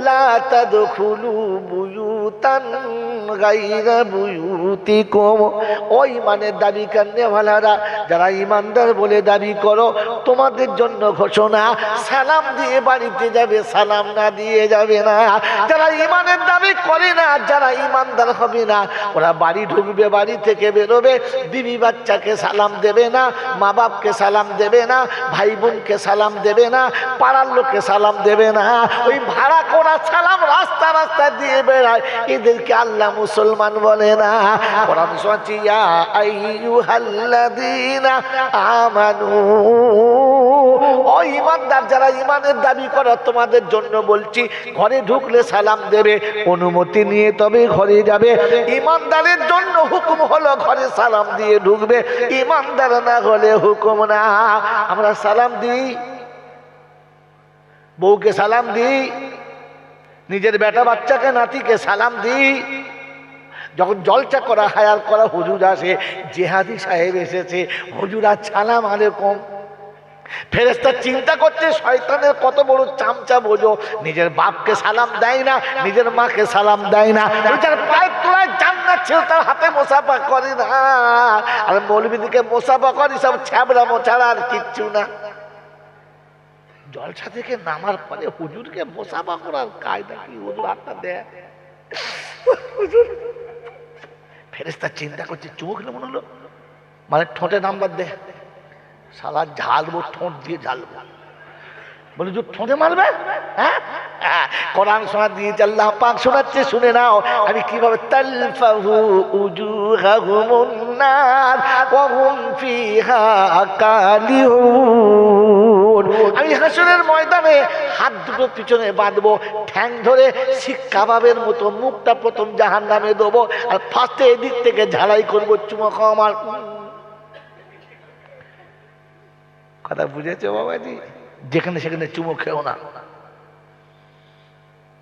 Speaker 1: লা তাদখুলু বুয়ুতান গায়রা বুয়ুতিকুম। ওই ইমানের দাবি করনেওয়ালারা, যারা ইমানদার বলে দাবি করো, তোমাদের জন্য ঘোষণা, সালাম দিয়ে বাড়িতে যাবে, সালাম না দিয়ে যাবে না। যারা ইমানের দাবি করে না, যারা ইমানদার হবে না, ওরা বাড়ি ঢুকবে, বাড়ি থেকে বেরোবে, বিবি বাচ্চাকে সালাম দেবে না, মা বাপকে সালাম দেবে না, ভাই বোনকে সালাম দেবে না, পাড়ার লোককে সালাম দেবে না। ওই ভাড়া করা সালাম রাস্তা রাস্তা দিয়ে বেড়ায়, এদেরকে আল্লাহ মুসলমান বলে না। কোরআন শুনছি ইয়া আইয়ুহাল্লাযীনা আমানু, ও ইমানদার যারা ইমানের দাবি করে, তোমাদের জন্য বলছি, ঘরে ঢুকলে সালাম দেবে, অনুমতি নিয়ে তবে ঘরে যাবে। ইমানদারের জন্য হুকুম হলো ঘরে সালাম দিয়ে ঢুকবে, ইমানদার না হলে হুকুম না। আমরা সালাম দিই, বউকে সালাম দিই, নিজের বেটা বাচ্চাকে নাতিকে সালাম দিই। যখন জলসা করা, হায়ার করা হুজুর আসে, জেহাদি সাহেব এসেছে, হুজুর আর সালাম আলাইকুম। ফেরেশতা চিন্তা করছে শয়তানের কত বড় চামচা বোঝো, নিজের বাপকে সালাম দেয় না, নিজের মাকে সালাম দেয় না, যার পায়ের তলায় জান্নাত ছিল তার হাতে মুসাফা করে না। আর মৌলবীদিকে মুসাফা করে সব ছ্যাবড়া মোছাড়া, আর কিচ্ছু না। জলসা থেকে নামার পরে হুজুরকে মুসাফা করার কায়দা কি? হুজুর হাতটা দেয়, ফেরেশতা চিন্তা করছে চুমুক মনে হলো, মানে ঠোঁটে নাম্বার দে, শালা ঝালবো, ঠোঁট দিয়ে ঝালবো। বলে যে ঠোঁটে মারবে? হ্যাঁ, কোরআন শোনা দিয়েছে আল্লাহ পাক, শোনাচ্ছে, শুনে নাও আমি কিভাবে। তালফাহু উজুহাহুমুন নার ওয়া হুম ফিহা কালিহুন। আমি হাসরের ময়দানে হাত দুটো পিছনে বাঁধবো, ঠ্যাং ধরে শিক কাবাবের মতো মুখটা প্রথম জাহান্নামে দেবো, আর ফার্স্টে এদিক থেকে ঝালাই করবো, চুমো খাও আমার। কথা বুঝেছো বাবাজি? যেখানে সেখানে চুমো খেও না।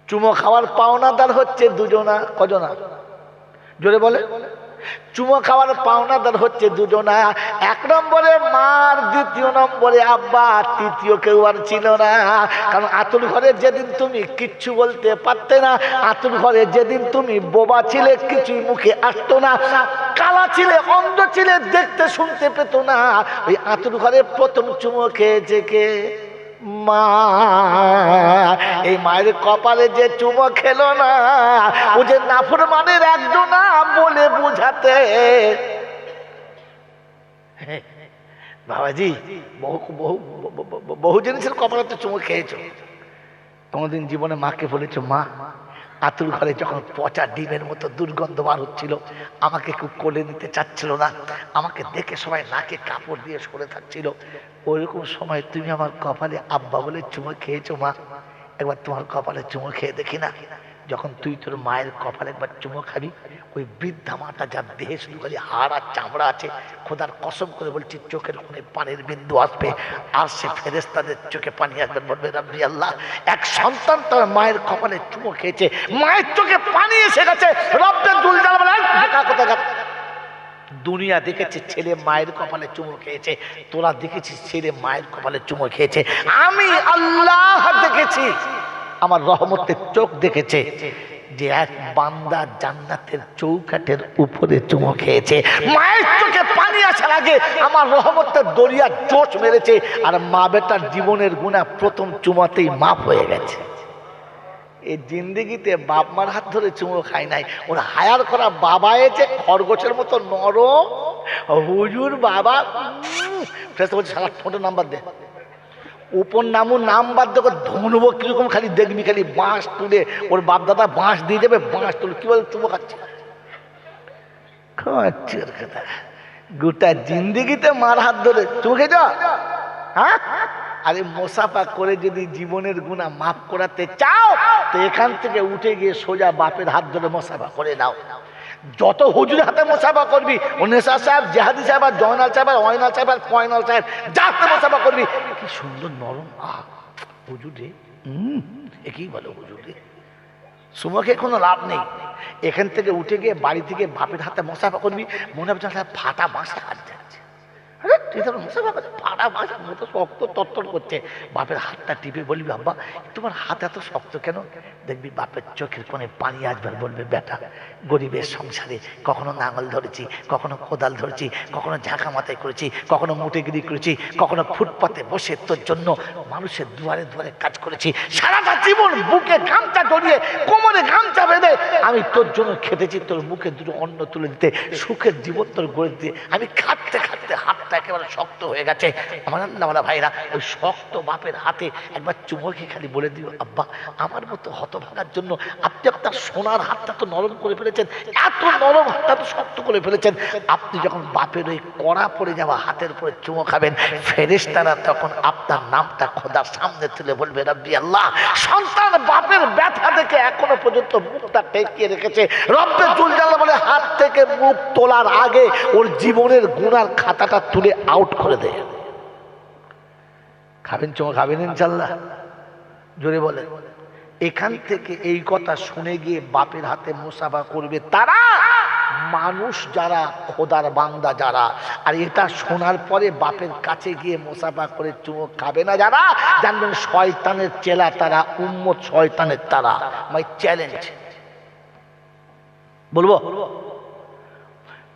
Speaker 1: চুমো খাওয়ার পাওনাদার হচ্ছে দুজনা। কজনা? জোরে বলে। চুমো খাওয়ার পাওনাদার হচ্ছে দুজনা, এক নম্বরে মার, দ্বিতীয় নম্বরে আব্বা, তৃতীয় কেউ আর ছিল না। কারণ আতুর ঘরে যেদিন তুমি কিচ্ছু বলতে পারতে না, আতুর ঘরে যেদিন তুমি বোবা ছিলে, কিছুই মুখে আসতো না, কালা ছিলে, অন্ধ ছিলে, দেখতে শুনতে পেত না, ওই আতুর ঘরে প্রথম চুমো খেয়েছে কে? মা। এই মায়ের কপালে যে চুমো খেলো না, ও যে নাফরমানের একজনা বলে বুঝাতে। বাবাজি, বহু বহু বহু জিনিসের কপালে তো চুমো খেয়েছো। কোনোদিন জীবনে মাকে বলেছো, মা আতুর ঘরে যখন পচা ডিমের মতো দুর্গন্ধ বার হচ্ছিল, আমাকে কেউ কোলে নিতে চাচ্ছিল না, আমাকে দেখে সবাই নাকে কাপড় দিয়ে সরে থাকছিল, ওইরকম সময় তুমি আমার কপালে আব্বা বলে চুমো খেয়েছো। মা, একবার তোমার কপালে চুমো খেয়ে দেখি না। যখন তুই তোর মায়ের কপালে একবার চুমো খাবি, ওই বৃদ্ধা মাটা যার দেহে শুধু খালি হাড় আর চামড়া আছে, খোদার কসম করে বলছি চোখের কোণে পানির বিন্দু আসবে, আর সে ফেরেশতাদের চোখে পানি আসবে, বলবে রাব্বি আল্লাহ, এক সন্তান তার মায়ের কপালে চুমো খেয়েছে, মায়ের চোখে পানি এসে গেছে। রব্বে দুল জালাল বলে, দুনিয়া দেখেছে ছেলে মায়ের কপালে চুমো খেয়েছে, তোরা দেখেছিস ছেলে মায়ের কপালে চুমো খেয়েছে, আমি আল্লাহ দেখেছি, আমার রহমতের চোখ দেখেছে যে এক বান্দা জান্নাতের চৌকাঠের উপরে চুমো খেয়েছে, মায়ের চোখে পানি আসার আগে আমার রহমতের দরিয়া জোশ মেরেছে, আর মা বেটার জীবনের গুনাহ প্রথম চুমাতেই মাফ হয়ে গেছে। এই জিন্দেগিতে বাপ মার হাত ধরে চুমো খাই নাই, ওর হায়ার করা বাবা এসে খরগোশের মতো নরম, হুজুর বাবা ফেরেশতা বলছে শালা ঠোঁটে নাম্বার দে, উপর নাম্বার দেখো ধনবো কিরকম, খালি দেখবি খালি বাঁশ তুলে, ওর বাপ দাদা বাঁশ দিয়ে দেবে, বাঁশ তুলে কি বলে চুমো খাচ্ছে। গোটা জিন্দেগিতে মার হাত ধরে চুমো খেয়েছ? হ্যাঁ, আরে মোসাফা করে যদি জীবনের গুনাহ মাফ করাতে চাও, তো এখান থেকে উঠে গিয়ে সোজা বাপের হাত ধরে মোসাফা করে নাও। যত হুজুর হাতে মোসাফা করবি, নেশা সাহেব, জেহাদি সাহেব, আর জয়নাল সাহেব, আর ওয়নাল সাহেব, আর কয়নাল সাহেব, যাতে মোসাফা করবি, কি সুন্দর নরম হুজুর রে, একই বলো হুজুর রে। সুমুখে কোনো লাভ নেই, এখান থেকে উঠে গিয়ে বাড়ি থেকে বাপের হাতে মোসাফা করবি, মনে হবে ফাটা বাঁশে হাত যাচ্ছে, ফাটা বাঁশের মতো শক্ত তত্তর করছে, বাপের হাতটা টিপে বলবি আব্বা তোমার হাত এত শক্ত কেন? দেখবি বাপের চোখের কোণে পানি আসবে, বলবে বেটা গরিবের সংসারে কখনো নাঙল ধরেছি, কখনো কোদাল ধরেছি, কখনো ঝাঁকা মাথায় করেছি, কখনো মুটেগিরি করেছি, কখনো ফুটপাতে বসে তোর জন্য মানুষের দুয়ারে দুয়ারে কাজ করেছি, সারাটা জীবন বুকে গামছা জড়িয়ে, কোমরে গামছা বেঁধে আমি তোর জন্য খেটেছি, তোর মুখে দুটো অন্ন তুলে দিতে, সুখের জীবন তোর গড়ে দিতে, আমি খাটতে খাটতে হাতটা একেবারে শক্ত হয়ে গেছে। আমার আল্লাহওয়ালা ভাইরা, ওই শক্ত বাপের হাতে একবার চুমুকে খালি বলে দিও আব্বা আমার মতো হতভাগার জন্য আপনি আপনার সোনার হাতটা তো নরম করে ফেলেছেন, এত নরম হাতটা তো শক্ত করে ফেলেছেন, আপনি যখন বাপের ওই কড়া পড়ে যাওয়া হাতের উপরে চুমো খাবেন, ফেরেশতারা তখন আপনার নামটা খোদার সামনে তুলে বলবে রাব্বি আল্লাহ। সন্তান বাপের ব্যথা দেখে এখনো পর্যন্ত মুখটা টেকিয়ে রেখেছে, রব্বে জুল জালাল বলে হাত থেকে মুখ তোলার আগে ওর জীবনের গুনার খাতাটা তুলে আউট করে দেয়। খাবেন চুমো খাবেন ইনশাল্লাহ? জোরে বলেন। এখান থেকে এই কথা শুনে গিয়ে বাপের হাতে মুসাফা করবে তারা, মানুষ যারা, খোদার বান্দা যারা, আর এটা শোনার পরে বাপের কাছে গিয়ে মুসাফা করে চুমো খাবে না যারা, জানবেন শয়তানের চেলা তারা, উম্মত শয়তানের তারা। মাই চ্যালেঞ্জ, বলবো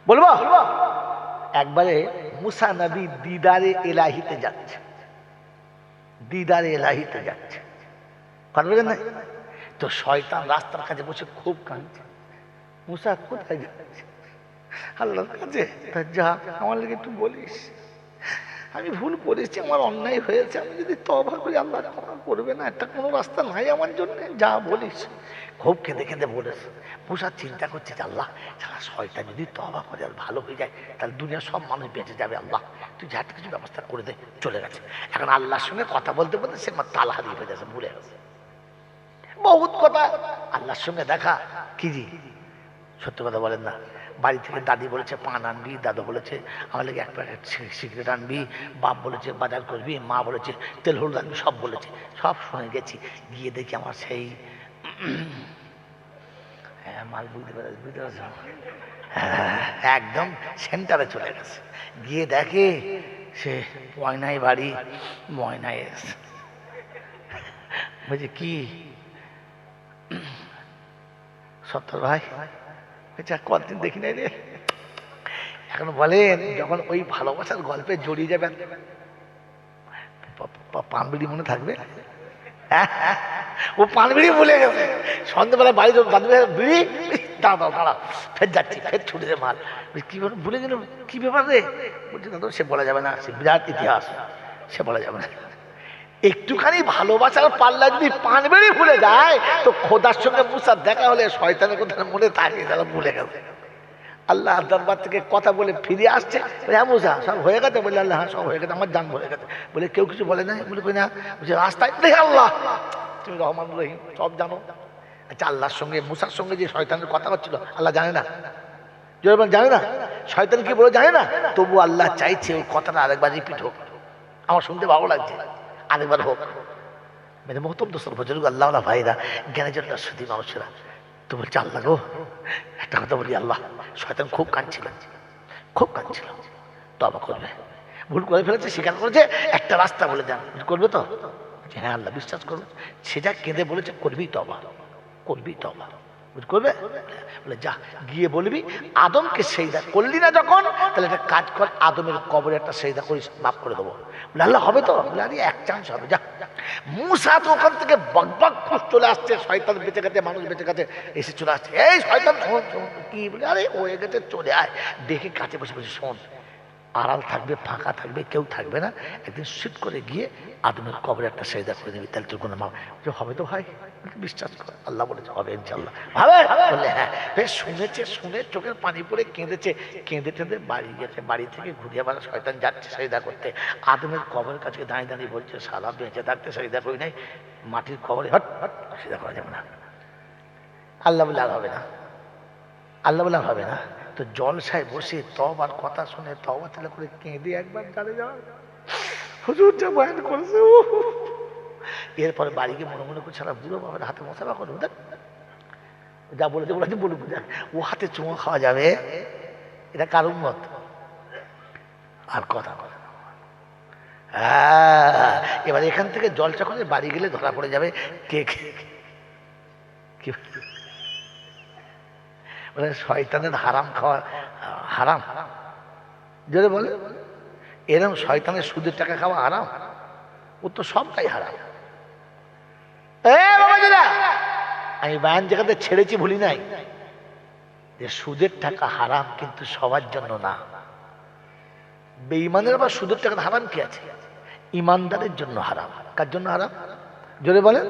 Speaker 1: বলবো একবারে মুসা নবী দিদারে এলাহিতে যাচ্ছে, দিদারে এলাহিতে যাচ্ছে, পারবেন না? তো শয়তান রাস্তার কাছে বসে খুব কাঁদছে, মুসা কোথায় যাচ্ছে? আল্লাহর কাছে। যা আমার লাগে একটু বলিস, আমি ভুল করেছি, আমার অন্যায় হয়েছে, আমি যদি তওবা করি আল্লাহ ক্ষমা করবে না, একটা কোনো রাস্তা নাই আমার জন্য, যা বলিস। খুব কেঁদে কেঁদে বলেছে। মুসা চিন্তা করছে যে আল্লাহ সারা শয়তান যদি তওবা করে আর ভালো হয়ে যায়, তাহলে দুনিয়ার সব মানুষ বেঁচে যাবে, আল্লাহ তুই যা কিছু ব্যবস্থা করে দে। চলে গেছে। এখন আল্লাহর সঙ্গে কথা বলতে বলতে সে আমার তাল হারিয়ে ফেলেছে, ভুলে গেছে বহুত কথা। আল্লাহর সঙ্গে দেখা কি জি, সত্য কথা বলেন না? বাড়ি থেকে দাদি বলেছে পান আনবি, দাদু বলেছে আমার লাগে এক প্যাকেট সিগারেট আনবি, বাপ বলেছে বাজার করবি, মা বলেছে তেল হলুদ আনবি, সব বলেছে, সব শুনে গেছি। গিয়ে দেখি আমার সেই মাল বুঝতে পারছ, একদম সেন্টারে চলে গেছে। গিয়ে দেখে সে ময়নায় বাড়ি, ময়নায় এসে বলছে কি সত্তর ভাই, কতদিন দেখি নাই রে। এখন বলেন যখন ওই ভালোবাসার গল্পে জড়িয়ে যাবেন, পানবিড়ি মনে থাকবে? ও পানবিড়ি ভুলে গেছে। সন্ধ্যেবেলা বাড়ি দাদু বিড়ি, দাঁড়াও দাঁড়াও, ফের যাচ্ছি, ফের ছুটে দে মাল। কি ভুলে গেল, কি ব্যাপার রে? বলছি দাদু সে বলা যাবে না, সে বিরাট ইতিহাস, সে বলা যাবে না। একটুখানি ভালোবাসার পাল্লা যদি পানবিড়ি ভুলে যায়, তো খোদার সঙ্গে মুসার দেখা হলে শয়তানের কথা মনে থাকে, তারা ভুলে গেছে। আল্লাহ দরবার থেকে কথা বলে ফিরে আসছে, হ্যাঁ মুসা সব হয়ে গেছে? বলে আল্লাহ হ্যাঁ সব হয়ে গেছে, আমার জান হয়ে গেছে। বলে কেউ কিছু বলে না? বলে কই না। বলছে রাস্তায় দেখে আল্লাহ তুমি রহমান রহিম সব জানো। আচ্ছা আল্লাহর সঙ্গে মুসার সঙ্গে যে শয়তানের কথা হচ্ছিল আল্লাহ জানে না? জানে না? শয়তান কি বলে জানে না? তবু আল্লাহ চাইছে ওই কথাটা আরেকবার রিপিট হোক, আমার শুনতে ভালো লাগছে, আরেকবার হোক। মেরে মহতম দোস্তর বুজুর্গ আল্লাহ ভাইরা, জ্ঞানের জন্য শুধু মানুষেরা তো বলছে আল্লাহ গো একটা কথা বলি, আল্লাহ শয়তান খুব কাঁদছিল, খুব কাঁদছিল, তওবা করবে, ভুল করে ফেলেছে, স্বীকার করেছে, একটা রাস্তা বলে যান, করবে তো? হ্যাঁ আল্লাহ বিশ্বাস করবে। সে যা কেঁদে বলেছে করবি তওবা, করবি তওবা, করবে। বলে যা গিয়ে বলবি আদমকে সেজদা করলি না যখন, তাহলে একটা কাজ কর, আদমের কবরে একটা সেজদা করিস, মাফ করে দেবো। বলে আল্লাহ হবে তো? বলে আরে এক চান্স হবে, যা। মুসা তো ওখান থেকে বকবক চলে আসছে, শয়তান বেঁচে গেছে, মানুষ বেঁচে গেছে, এসে চলে আসছে, এই শয়তান শোন শোন কি বলে, আরে হয়ে গেছে চলে আয়। দেখে কাছে বসে বসে শোন, আড়াল থাকবে, ফাঁকা থাকবে, কেউ থাকবে না, একদিন শীত করে গিয়ে আদমের কবরে একটা সেজদা করে দিবি, তাহলে তোর কোনো মা হবে তো ভাই, বিশ্বাস কর। আল্লাহ বলেছে হবে ইনশাল্লাহ, ভাবে বললে হ্যাঁ। বেশ শুনেছে, শুনে চোখের পানি পড়ে কেঁদেছে, কেঁদে টেঁদে বাড়ি গেছে। বাড়ি থেকে ঘুরিয়ে আবার শয়তান যাচ্ছে সেজদা করতে, আদমের কবরের কাছে দাঁড়িয়ে দাঁড়িয়ে বলছে সারা বেঁচে থাকতে সেজদা করি নাই, মাটির কবরে হট হট সেজদা করা যাবে না। আল্লাহ বলে আর হবে না, আল্লাহ বলে আর হবে না। তো জলসায় বসে তওবার কথা শুনে তওবা তেলা করে কেঁদে একবার দাঁড়িয়ে যাওয়া, হুজুর যা বয়ান করেছে। এরপরে বাড়ি গিয়ে মনে মনে করছে সারা বুড়ো বাবার হাতে মশাবা করবো, যা বলেছে বলেছে বলুক, ও হাতে চুমো খাওয়া যাবে, এটা কার উম্মত? আর কথা বলে হ্যাঁ। এবার এখান থেকে জলসা করে বাড়ি গেলে ধরা পড়ে যাবে কে কি বলে, শয়তানের হারাম খাওয়া হারাম, জোরে বলে এরকম শয়তানের সুদের টাকা খাওয়া হারাম, ও তো সবটাই হারাম। আমি বায়ান জায়গাতে ছেড়েছি ভুলি নাই যে সুদের টাকা হারাম, কিন্তু সবার জন্য না। বেঈমানের আবার সুদের টাকা হারাম কি আছে? ইমানদারের জন্য হারাম। কার জন্য হারাম? জোরে বলে।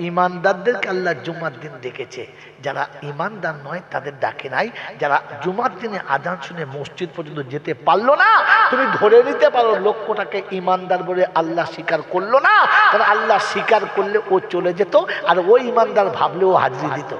Speaker 1: ইমানদারদেরকে আল্লাহ জুমার দিন ডেকেছে, যারা ইমানদার নয় তাদের ডাকে নাই। যারা জুমার দিনে আজান শুনে মসজিদ পর্যন্ত যেতে পারলো না, তুমি ধরে নিতে পারো লক্ষ্যটাকে ইমানদার বলে আল্লাহ স্বীকার করলো না, কারণ আল্লাহ স্বীকার করলে ও চলে যেত, আর ওই ইমানদার ভাবলে ও হাজিরি দিত।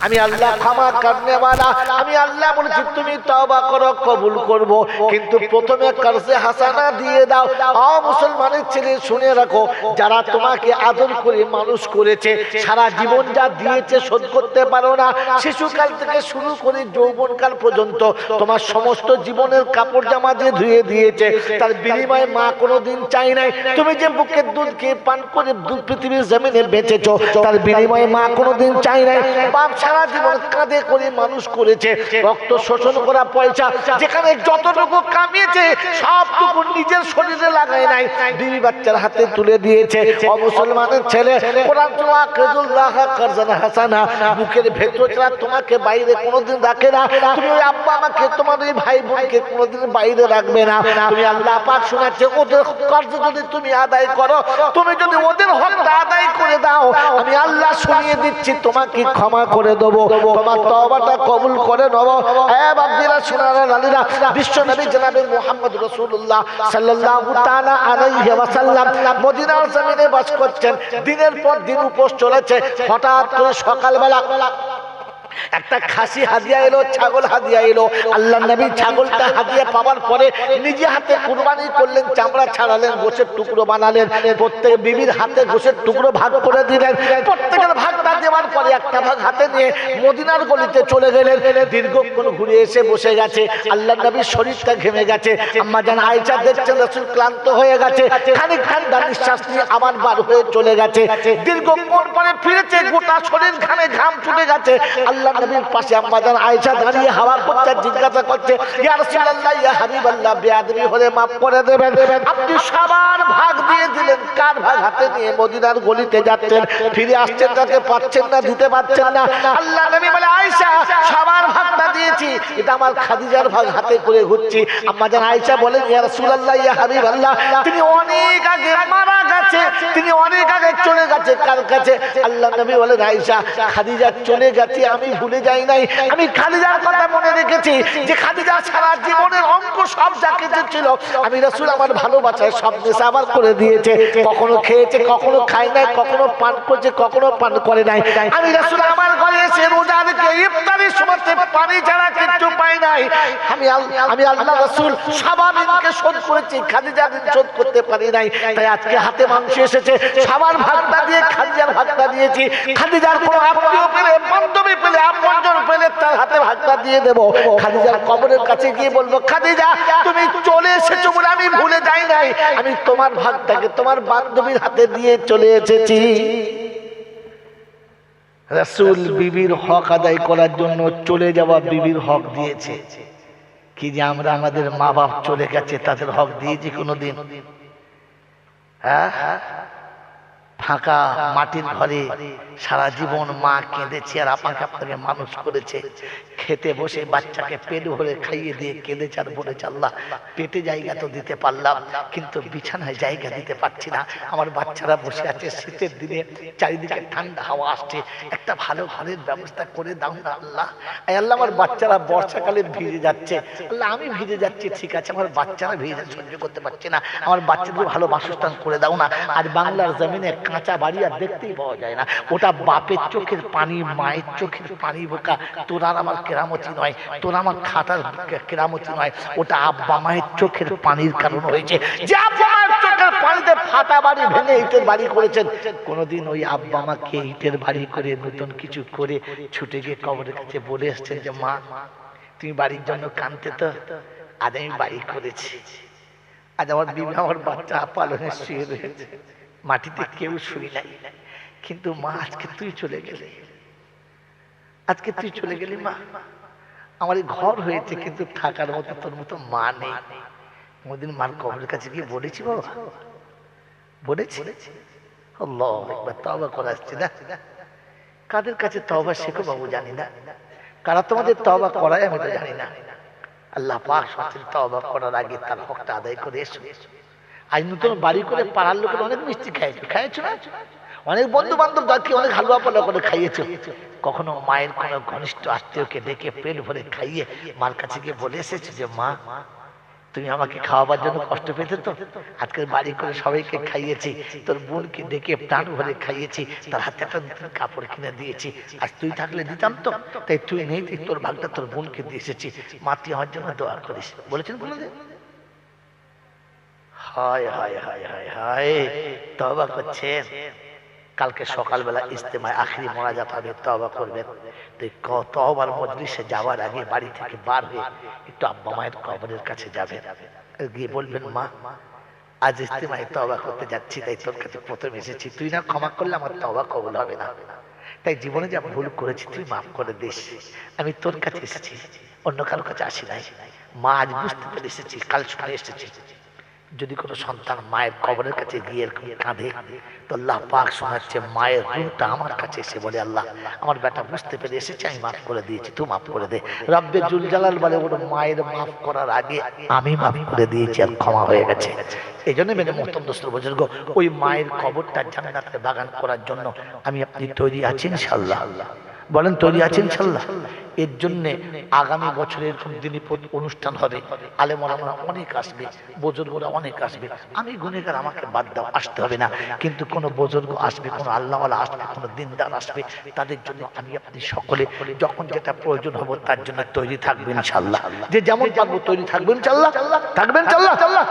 Speaker 1: আমি আল্লাহ ক্ষমা করনেওয়ালা, আমি আল্লাহ বলেছি তুমি তওবা করো, কবুল করব, কিন্তু প্রথমে কর্জে হাসানা দিয়ে দাও। ও মুসলমানের ছেলে শুনে রাখো, যারা তোমাকে আদর করে মানুষ করেছে, সারা জীবন যা দিয়েছে শোধ করতে পারো না, শিশুকাল থেকে শুরু করে যৌবনকাল পর্যন্ত তোমার সমস্ত জীবনের কাপড় জামা যে ধুয়ে দিয়েছে, তার বিনিময়ে মা কোনোদিন চাই নাই। তুমি যে বুকের দুধ খেয়ে পান করে দুধ পৃথিবীর জমিনে বেঁচেছো, তার বিনিময়ে মা কোনোদিন চাই নাই। বাপ সারা জীবন কাঁধে করে মানুষ করেছে, রক্ত শোষণ করা পয়সা যেখানে যতটুকু কামিয়েছে সবটুকু নিজের শরীরে লাগায় নাই, বিবি বাচ্চার হাতে তুলে দিয়েছে। অমুসলমানের ছেলে, কোরআন আকিদুল্লাহ কারজান হাসানা, বুকের ভেতর ছাড়া তোমাকে বাইরে কোনোদিন রাখে না। তুমি ওই আব্বা আমাকে, তোমার ওই ভাই বোনকে কোনোদিন বাইরে রাখবে না। তুমি আল্লাহ পাক শোনাচ্ছে, ওদের কর্জ যদি তুমি আদায় করো, তুমি যদি ওদের হকটা আদায় করে দাও, আমি আল্লাহ শুনিয়ে দিচ্ছি তোমাকে ক্ষমা করে দেবো, তোমার তওবাটা কবুল করে নেব। এ বাপজিরা, সোনারা, লালীরা, বিশ্ব নবী জনাবে মুহাম্মদ রাসূলুল্লাহ সাল্লাল্লাহু তাআলা আলাইহি ওয়াসাল্লাম মদিনার জমিনে বাস করছেন। দিনের পর দিন উপোস চলেছে। হঠাৎ করে সকালবেলা একটা খাসি হাদিয়া এলো, ছাগল হাদিয়া এলো। আল্লাহ নবী ছাগলটা হাদিয়া পাওয়ার পরে নিজে হাতে কুরবানি করলেন, চামড়া ছাড়ালেন, গোশের টুকরো বানালেন, প্রত্যেক বিবির হাতে গোশের টুকরো ভাগ করে দিলেন। প্রত্যেকের ভাগটা দেওয়ার পরে একটা ভাগ হাতে নিয়ে মদিনার গলিতে চলে গেলেন। দীর্ঘক্ষণ ঘুরে এসে বসে গেছে। আল্লাহ নবীর শরীরটা ঘেমে গেছে। আম্মা জান আয়েশা দেখছেন রাসূল ক্লান্ত হয়ে গেছে, খানিক ঠান্ডা নিঃশ্বাস নিয়ে আবার বার হয়ে চলে গেছে। দীর্ঘক্ষণ পরে ফিরেছে, গোটা শরীর ঘামে ঘাম ছুটে গেছে। আল্লাহ নবীর পাশে আম্মা জান আয়েশা দাঁড়িয়ে হাওয়া করতে জিজ্ঞাসা করছে, ইয়া রাসূলুল্লাহ, ইয়া হাবিবাল্লাহ, বেয়াদবি হলে মাফ করে দেবেন। আপনি সবার ভাগ দিয়ে দিলেন, কার ভাগ হাতে নিয়ে মদিনার গলিতে যাচ্ছেন, ফিরে আসছেন, তাকে পাচ্ছেন না, দিতে পারছেন না। আল্লাহ নবী বলে, আয়েশা সবার ভাগটা দিয়েছি, এটা আমার খাদিজার ভাগ হাতে করে ঘুরছি। আম্মা জান আয়েশা বলেন, ইয়া রাসূলুল্লাহ, ইয়া হাবিবাল্লাহ, তিনি অনেক আগে মারা গেছে, তিনি অনেক আগে চলে গেছে। কার কাছে? আল্লাহ নবী বলেন, আয়েশা খাদিজা চলে গেছে, আমি ভুলে যাই নাই, আমি খাদিজার কথা মনে রেখেছি, যে খাদিজা সারা জীবনের অঙ্ক সব যা কিছু ছিল আমি রাসূল আমার ভালোবাসায় সব নেশা আমার করে দিয়েছে। কখনো খেয়েছে, কখনো খায় নাই, কখনো পান করছে, কখনো পান করে নাই। আমি রাসূল আমার ঘরে এসে রোজা রেখে ইফতারের সময় পানি ছাড়া কিচ্ছু পাই নাই। আমি আল্লাহ রাসূল সবাইকে শোধ করেছি, খাদিজা শোধ করতে পারি নাই। তাই আজকে হাতে মাংস এসেছে, সবার ভাগটা দিয়ে খাদিজার ভাগটা দিয়েছি। খাদিজার কোনো আত্মীয় পেলে, বান্ধবী পেলে, আপনজন পেলে তার হাতে ভাগটা দিয়ে দেব। খাদিজার কবরের কাছে গিয়ে বলবো, খাদিজা তুমি চলে এসেছো বলে আমি ভুলে যাই নাই, আমি তোমার ভাগটাকে তোমার বান্ধবীর হাতে দিয়ে চলে এসেছি। রাসূল বিবির হক আদায় করার জন্য চলে যাওয়া বিবির হক দিয়েছে। কি যে আমরা আমাদের মা বাপ চলে গেছে তাদের হক দিয়েছি কোনোদিন? হ্যাঁ, ফাঁকা মাটির ঘরে সারা জীবন মা কেঁদেছে আর আপনাকে আপনাকে মানুষ করেছে। খেতে বসে বাচ্চাকে পেট ভরে খাইয়ে দিয়ে কেঁদেছে আর বলেছে, আল্লাহ পেটে জায়গা তো দিতে পারলাম, কিন্তু বিছানায় জায়গা দিতে পারছি না। আমার বাচ্চারা বসে আছে, শীতের দিনে চারিদিকে ঠান্ডা হাওয়া আসছে, একটা ভালো ঘরের ব্যবস্থা করে দাও না আল্লাহ। আল্লাহ আমার বাচ্চারা বর্ষাকালে ভিজে যাচ্ছে, আল্লাহ আমি ভিজে যাচ্ছি ঠিক আছে, আমার বাচ্চারা ভিজে সহ্য করতে পারছে না, আমার বাচ্চাদের ভালো বাসস্থান করে দাও না। আর বাংলার জমিনে কাঁচা বাড়ি আর দেখতেই পাওয়া যায় না, ওটা বাপের চোখের পানি, মায়ের চোখের পানি। বোকা, তোর আর আমার কেরামতি নয়, তোর আমার খাটার কেরামতি নয়, ওটা আব্বা মায়ের চোখের পানির কারণ হয়েছে। যে আব্বা মায়ের চোখের পানিতে ফাটা বাড়ি ভেঙে ইটের বাড়ি করেছেন, কোনোদিন ওই আব্বা মাকে ইটের বাড়ি করে নতুন কিছু করে ছুটে গিয়ে কবরের কাছে বলে এসছেন যে মা তুমি বাড়ির জন্য কাঁদতে তো, আজ আমি বাড়ি করেছি, আজ আমার বিবি আমার বাচ্চা পালনে শুয়ে রয়েছে, মাটিতে কেউ শুই নাই, কিন্তু মা আজকে তুই চলে গেলি, আজকে তুই চলে গেলি মা, আমার এই ঘর হয়েছে কিন্তু থাকার মতো তোর মতো মা নেই। কোনদিন মার কবরের কাছে গিয়ে বলেছি বাবা? বলেছি? আল্লাহ একবার তওবা করে আসছে না? কাদের কাছে তওবা শেখো বাবু জানি না, কারা তোমাদের তওবা করায় আমি তো জানি না। আল্লাহ পাক সত্যি তওবা করার আগে তার হকটা আদায় করে এসো। আজ নতুন বাড়ি করে পাড়ার লোকের অনেক মিষ্টি খাইয়েছো না, অনেক বন্ধু বান্ধব ডাকি, অনেক হালুয়া পালা করে খাইয়েছো। কখনো মায়ের কোনো ঘনিষ্ঠ আত্মীয়কে ডেকে পেট ভরে খাইয়ে মার কাছে গিয়ে বলে এসেছে যে মা তুমি আমাকে খাওয়াবার জন্য কষ্ট পেতে তো, আজকে বাড়ি করে সবাইকে খাইয়েছি, তোর বোনকে ডেকে প্রাণ ভরে খাইয়েছি, তার হাতে একটা নতুন কাপড় কিনে দিয়েছি, আর তুই থাকলে দিতাম তো, তাই তুই নেই, তুই তোর ভাগটা তোর বোনকে দিয়ে এসেছি, মা তুই আমার জন্য দোয়া করিস। বলেছেন কোনোদিন? হায় হায় হায় হায় হায়, তওবা করছেন। কালকে সকালবেলা ইস্তেমায় আখিরি মোনাজাত হবে, তওবা করবেন। তওবার মজলিসে যাওয়ার আগে বাড়ি থেকে বার হয়ে একটু আব্বা মায়ের কবরের কাছে যাবেন, গিয়ে বলবেন মা আজ ইস্তেমায় তওবা করতে যাচ্ছি, তাই তোর কাছে প্রথম এসেছি, তুই না ক্ষমা করলে আমার তওবা কবুল হবে না, তাই জীবনে যা ভুল করেছি তুই মাফ করে দিস, আমি তোর কাছে এসেছি, অন্য কারো কাছে আসি নাই। মা আজ বুঝতে পেরে এসেছি, কাল শুনে এসেছি। যদি কোনো সন্তান মায়ের কবরের কাছে গিয়ে কাঁদে তো আল্লাহ পাক শোনাচ্ছে মায়ের রূহটা আমার কাছে এসে বলে, আল্লাহ আমার বেটা বুঝতে পেরে এসেছে, আমি মাফ করে দিয়েছি, তুই মাফ করে দে। রব্বে জুল জালাল বলে ওর মায়ের মাফ করার আগে আমি মাফ করে দিয়েছি আর ক্ষমা হয়ে গেছে। এই জন্য মেনে মোহতরম দোস্ত বুজুর্গ, ওই মায়ের কবরটা জান্নাতের বাগান করার জন্য আমি আপনি তৈরি আছি ইনশাআল্লাহ? বলেন তৈরি আছেন ইনশাআল্লাহ? এর জন্যে আগামী বছর এরকম দিনই অনুষ্ঠান হবে, আলেম ওলামারা অনেক আসবে, বুজুর্গরা অনেক আসবে। আমি গুনেগার, আমাকে বাদ দাও, আসতে হবে না। কিন্তু কোনো বুজুর্গ আসবে, কোনো আল্লাহওয়ালা আসবে, কোনো দিনদার আসবে, তাদের জন্য আমি আপনি সকলে যখন যেটা প্রয়োজন হবে তার জন্য তৈরি থাকবেন ইনশাআল্লাহ। যে যেমন পারবো তৈরি থাকবেন ইনশাআল্লাহ, থাকবেন ইনশাআল্লাহ।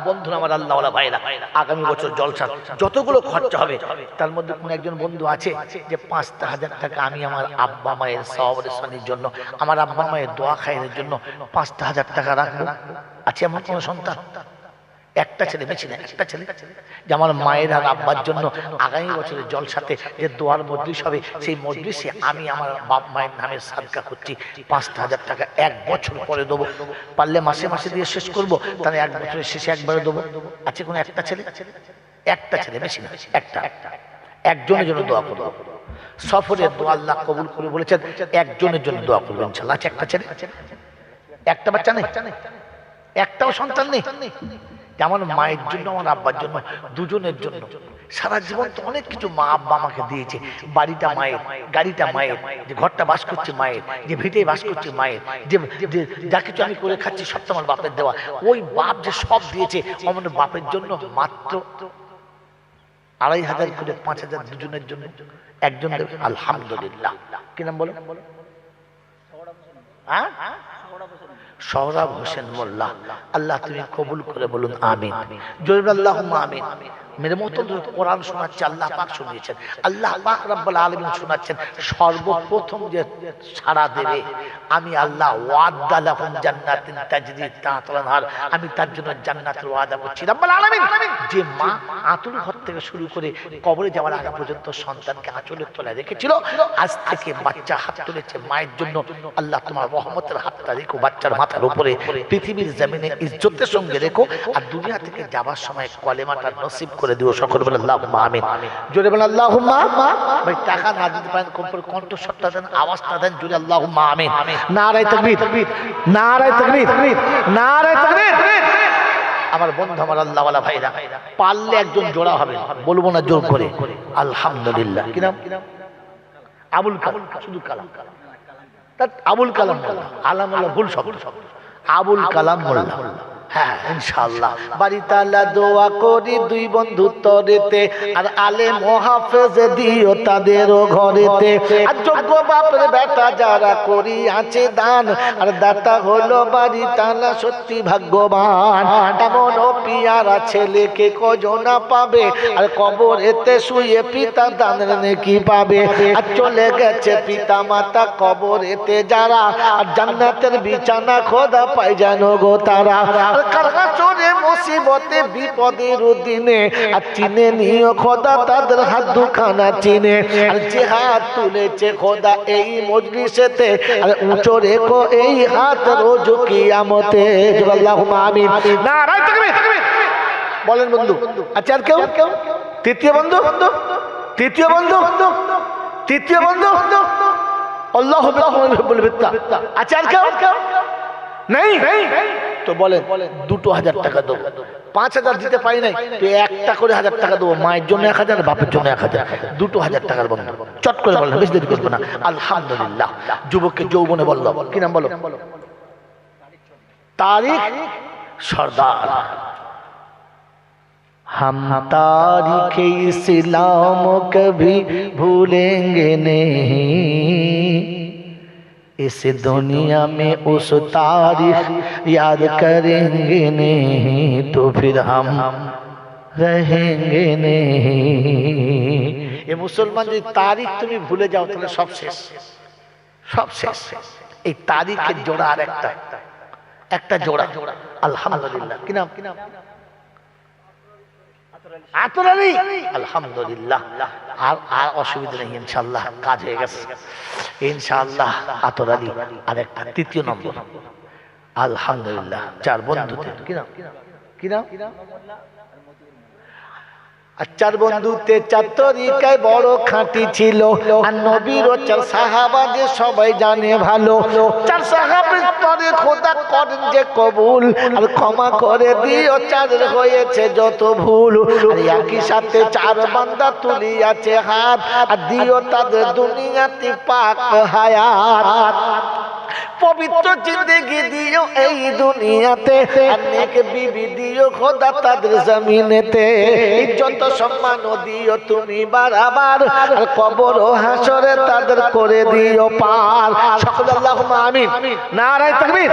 Speaker 1: বন্ধুরা আমার, আল্লাহওয়ালা ভাইরা, আগামী বছর জলসা যতগুলো খরচা হবে তার মধ্যে কোন একজন বন্ধু আছে যে 5,000 টাকা আমি আমার আব্বা মায়ের সওয়ারের জন্য, আমার আব্বা মায়ের দোয়া খায়ের জন্য 5,000 টাকা রাখবো? আছে এমন কোন সন্তান? একটা ছেলে, বেশি না, একটা ছেলে, যে আমার মায়ের আর আব্বার জন্য আগামী বছরের জলসাতে যে দোয়ার মজলিস হবে, সেই মজলিসে আমি আমার বাপ মায়ের নামে সাদকা করছি, 5,000 টাকা 1 বছর পরে দেবো। পারলে মাসে মাসে দিয়ে শেষ করবো, তাহলে 1 বছরের শেষে একবারে দেবো। আছে কোনো একটা ছেলে? একটা ছেলে, বেশি না, একটা, একজনের জন্য দোয়া করবো। সফরের দোয়া আল্লাহ কবুল করে বলেছেন, একজনের জন্য দোয়া করবেন ইনশাআল্লাহ। আছে একটা ছেলে, একটা বাচ্চা নেই, একটাও সন্তান নেই? আমার মায়ের জন্য, আমার আব্বার জন্য, দুজনের জন্য। সারা জীবন তো অনেক কিছু মা আব্বা আমাকে দিয়েছে। বাড়িটা মায়ের, গাড়িটা মায়ের, যে ঘরটা বাস করছে মায়ের, যে ভিটে বাস করছে মায়ের, যে যা কিছু আমি করে খাচ্ছি সব তো আমার বাপের দেওয়া। ওই বাপ যে সব দিয়েছে, আমার বাপের জন্য মাত্র 2,500 করে 5,000 দুজনের জন্য, একজন দেবে। আলহামদুলিল্লাহ। কি নাম বলো? সোহরাব হোসেন মোল্লা। আল্লাহ তুমি কবুল করে বলুন আমিন। জোরে আল্লাহুম্মা আমিন। মেরে মতো কোরআন শোনাচ্ছে, আল্লাহ পাক শুনিয়েছেন, আল্লাহ পাক রব্বুল আলামিন শোনাচ্ছেন। সর্বপ্রথম যে ছাড়া দেবে আমি আল্লাহ, ওয়াদা লাহুম জান্নাতিন তাজরি তাহতাল আনহার, আমি তার জন্য জান্নাতের ওয়াদা করছি রব্বুল আলামিন। যে মা আঁতুল ঘর থেকে শুরু করে কবরে যাওয়ার আগে পর্যন্ত সন্তানকে আঁচলের তলায় রেখেছিল, আজ থেকে বাচ্চা হাত তুলেছে মায়ের জন্য, আল্লাহ তোমার রহমতের হাতটা রেখো বাচ্চার মাথার উপরে, পৃথিবীর জমিনে ইজ্জতের সঙ্গে রেখো, আর দুনিয়া থেকে যাবার সময় কলেমাটা নসিব করে দিও। সকল বলে আল্লাহুম্মা আমিন। জোরে বলে আল্লাহুম্মা। ভাই টাকা না দিতে পারেন, কণ্ঠস্বরটা দেন, আওয়াজটা দেন, জোরে আল্লাহুম্মা আমিন। নারায়ে তাকবীর, নারায়ে তাকবীর, নারায়ে তাকবীর। আমার বন্ধু, আমার আল্লাহওয়ালা ভাইরা, পারলে একজন জোড়া হবে, বলবো না জোর করে। আলহামদুলিল্লাহ। কি নাম? আবুল কালাম, শুধু কালাম, আবুল কালাম মোল্লা। আলামুল্লাহ ভুল শব্দ, আবুল কালাম মোল্লা। হ্যাঁ ইনশাআল্লাহ। বাড়িতালা দোয়া করি দুই বন্ধু তরেতে, আর আলেম ও হাফেজ দিও তাদেরও ঘরেতে, আর যোগ্য বাপের বেটা যারা করি আছে দান, আর দাতা হলো বাড়িতালা সত্যি ভাগ্যবান। এমন ও পিয়ারা ছেলেকে কজনা পাবে, আর কবরেতে শুয়ে পিতা দানের নেকি পাবে। আর চলে গেছে পিতা মাতা কবরেতে যারা, আর জান্নাতের বিছানা খোদা পায় জানো গো তারা। কারগাচরে মুসিবতে বিপদের দিনে, আর চিনে নিও খোদা তাদের হাত দুখানা চিনে, আর যে হাত তুলেছে খোদা এই মজলিসেতে, আর উঁচু রেখো এই হাত রোজ কিয়ামতে। আল্লাহুম্মা আমিন। নারায়ে তাকবীর। বলেন বন্ধু। আচ্ছা আর কেউ? তৃতীয় বন্ধু, তৃতীয় বন্ধু, তৃতীয় বন্ধু। আল্লাহু বিল বিত্তা। আচ্ছা আর কেউ? নেই? তো বলেন 2,000 টাকা দেবো। 5,000 দিতে পারি নাই, তো একটা করে 1,000 টাকা দেবো। মায়ের জন্য 1,000, বাপের জন্য 1,000, 2,000 টাকার বন্ধ। চট করে বললাম, বেশি দেরি করবো না। আলহামদুলিল্লাহ। যুবককে যৌবনে বলল, কি নাম বলো? তারিক সর্দার। हम तारीख़ इस्लाम कभी भूलेंगे नहीं, इस दुनिया में उस तारीख याद करेंगे नहीं, तो फिर हम रहेंगे नहीं। ये मुसलमान जो तारीख तुम्हें भूले जाओ तो सब शेष, सब शेष। এই তারিখের জোড়া আর একটা জোড়া। আলহামদুলিল্লাহ। কি নাম? আতর আলী। আলহামদুলিল্লাহ। আর অসুবিধা নেই ইনশাআল্লাহ, কাজ হয়ে গেছে ইনশাআল্লাহ। আতর আলী আর একটা তৃতীয় নম্বর। আলহামদুলিল্লাহ। 4 বন্ধুতে। কি নাম? কি নাম? আর চার বন্ধুতে চার তরিকায় বড় খাঁটি ছিল, আর নবীর ও চার সাহাবাদের সবাই জানে ভালো। চার সাহাবের পরে খোদা করেন যে কবুল, আর ক্ষমা করে দিও চারের হয়েছে যত ভুল। আর একই সাথে চার বান্দা তুলিয়াছে হাত, আর দিও তাদের দুনিয়াতে পাক হায়াত। পবিত্র জিন্দেগি দিও এই দুনিয়াতে, আর নেক বিবি দিও খোদা তাদের জমিনেতে। ইজ্জত সম্মান দিও তুমি বারবার, আর কবর ও হাসরে তাদের করে দিও পার। সকলে আল্লাহুম্মা আমিন। নারায়ে তাকবীর।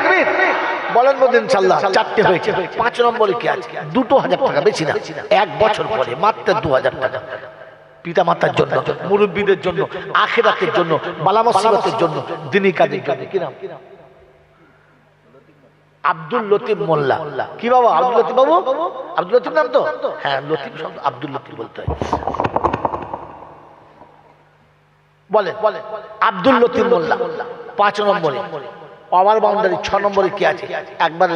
Speaker 1: বলেন বলেন ইনশাআল্লাহ। চারটে হয়েছে, 5 নম্বরে কি আছে? 2000 টাকা, বেশি না, 1 বছর পরে মাত্র 2000 টাকা। পিতা মাতার জন্য, মুরব্বীদের জন্য, আখিরাতের জন্য, বালা মুসিবতের জন্য, দ্বীনি কাজের জন্য। কি নাম? আব্দুল লতিফ মোল্লা। কি বাবা? আব্দুল লতিফ বাবু? আব্দুল লতিফ নাম তো? হ্যাঁ, লতিফ শব্দ আব্দুল লতিফ বলতে হয়। বলেন আব্দুল লতিফ মোল্লা 5 নম্বরে। পাওয়ার বাউন্ডারি 6 নম্বরে কি আছে? একবার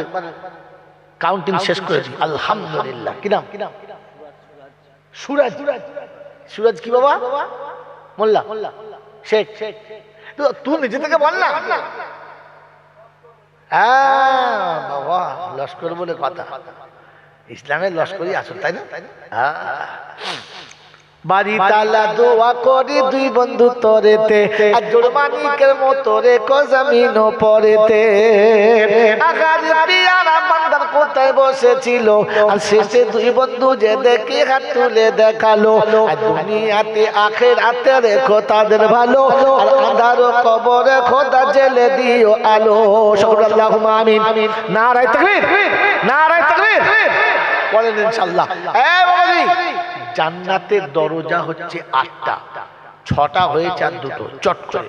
Speaker 1: কাউন্টিং শেষ করেছি, আলহামদুলিল্লাহ। কি নাম? সুরাজ। সুরাজ কি বাবা? মোল্লা শেখ। তুই নিজে থেকে বল না। হ্যাঁ বাবা, লস্কর বলে কথা, ইসলামের লস্করই আসল, তাই না? বাড়ি তালা দোয়া করি দুই বন্ধু তরেতে, আর জোড় মানিকের মতো রে কজামিন পরেতে। আগার পিয়ারা বান্দার কোথায় বসেছিল, আর শেষে দুই বন্ধু যে দেখে হাত তুলে দেখালো। আর দুনিয়াতে আখিরাতে রেখো তাদের ভালো, আর আঁধার কবরে খোদা জেলে দিও আলো। সকলে আল্লাহুম্মা আমিন। নারায়ে তাকবীর, নারায়ে তাকবীর। বলেন ইনশাআল্লাহ। এই বাবাজি, জান্নাতের দরজা হচ্ছে 8টা, 6টা হয়েছে আর 2টো চট করে।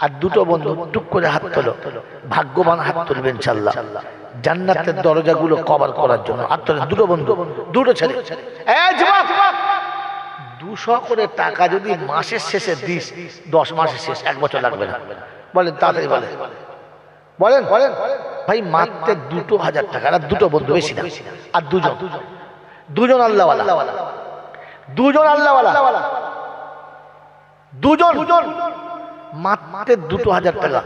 Speaker 1: আর 2টো বন্ধু টুক করে হাত তোলো, ভাগ্যবান হাত তুলবেন ইনশাআল্লাহ জান্নাতের দরজাগুলো কভার করার জন্য। হাত তোলেন 2টো বন্ধু, 2টো ছেলে। এই যুবক, 200 করে টাকা যদি মাসের শেষে দিস, 10 মাসের শেষ, 1 বছর লাগবে না। বলেন তাড়াতাড়ি বলেন। বলেন ভাই, মাত্র 2000 টাকা। আর 2টো বন্ধু, বেশি না। আর দুজন আল্লাহওয়ালা, দুজন আল্লাহওয়ালা, দুজন মাত্র 2000 টাকা।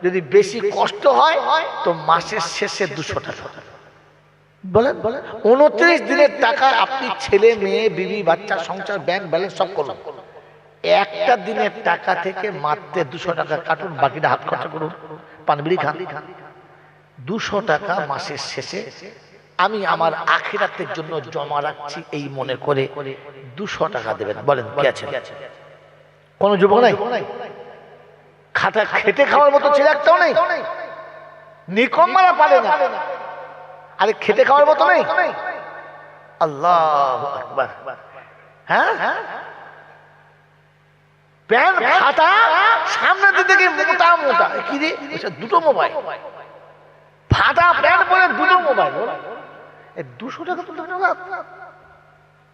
Speaker 1: যদি বেশি কষ্ট হয় তো মাসের শেষে 200 টাকা। বলেন 29 দিনের টাকা আপনি ছেলে মেয়ে বিবি বাচ্চা সংসার ব্যাংক ব্যালেন্স সব করুন। একটা দিনের টাকা থেকে মাত্র 200 টাকা কাটুন, বাকিটা হাত খরচা করুন, পানবিড়ি খান। 200 টাকা মাসের শেষে আমি আমার আখিরাতের জন্য জমা রাখছি এই মনে করে 200 টাকা দেবেন। বলেন কি আছে? কোন যুবক নাই? খাতা খেটে খাওয়ার মতো ছেলে একটাও নেই? নিকম্মারা পারে না। আরে খেটে খাওয়ার মতো নেই? আল্লাহু আকবার। হ্যাঁ, প্যান খাতা সামনে দিকে মোটা মোটা, কি রে? 2টো মোবাইল, ফাটা প্যান পরে 2টো মোবাইল। 200 টাকা তুলতে হবে?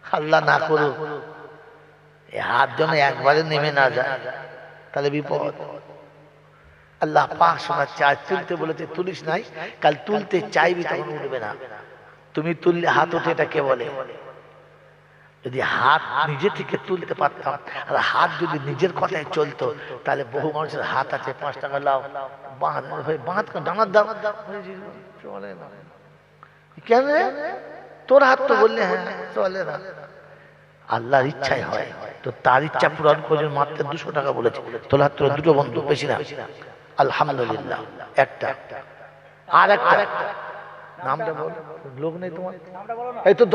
Speaker 1: আল্লাহ না করুক এই হাত যেন একবারে নেমে না যায়, তাহলে বিপদ। আল্লাহ পাক শোনা চাই, তুলতে বলেছে তুলিস নাই, কাল তুলতে চাইবি তখন উঠবে না। তুমি তুললে হাত ওঠে, এটা কে বলে? যদি হাত নিজে থেকে তুলতে পারতাম, আর হাত যদি নিজের কথায় চলতো, তাহলে বহু মানুষের হাত আছে, 5 টাকা লাও, বাঁধ ডানার দাও, চলে না। কেন তোর হাত তো বললে হ্যাঁ চলে না। আল্লাহর ইচ্ছাই হয়, তো তার ইচ্ছা পূরণ করে মাত্র 200 টাকা বলেছে। তোর হাত তোর 2টো বন্ধু, বেশি না। আলহামদুলিল্লাহ। একটা আর একটা নামটা বল, লোক নেই তোমার, এই তো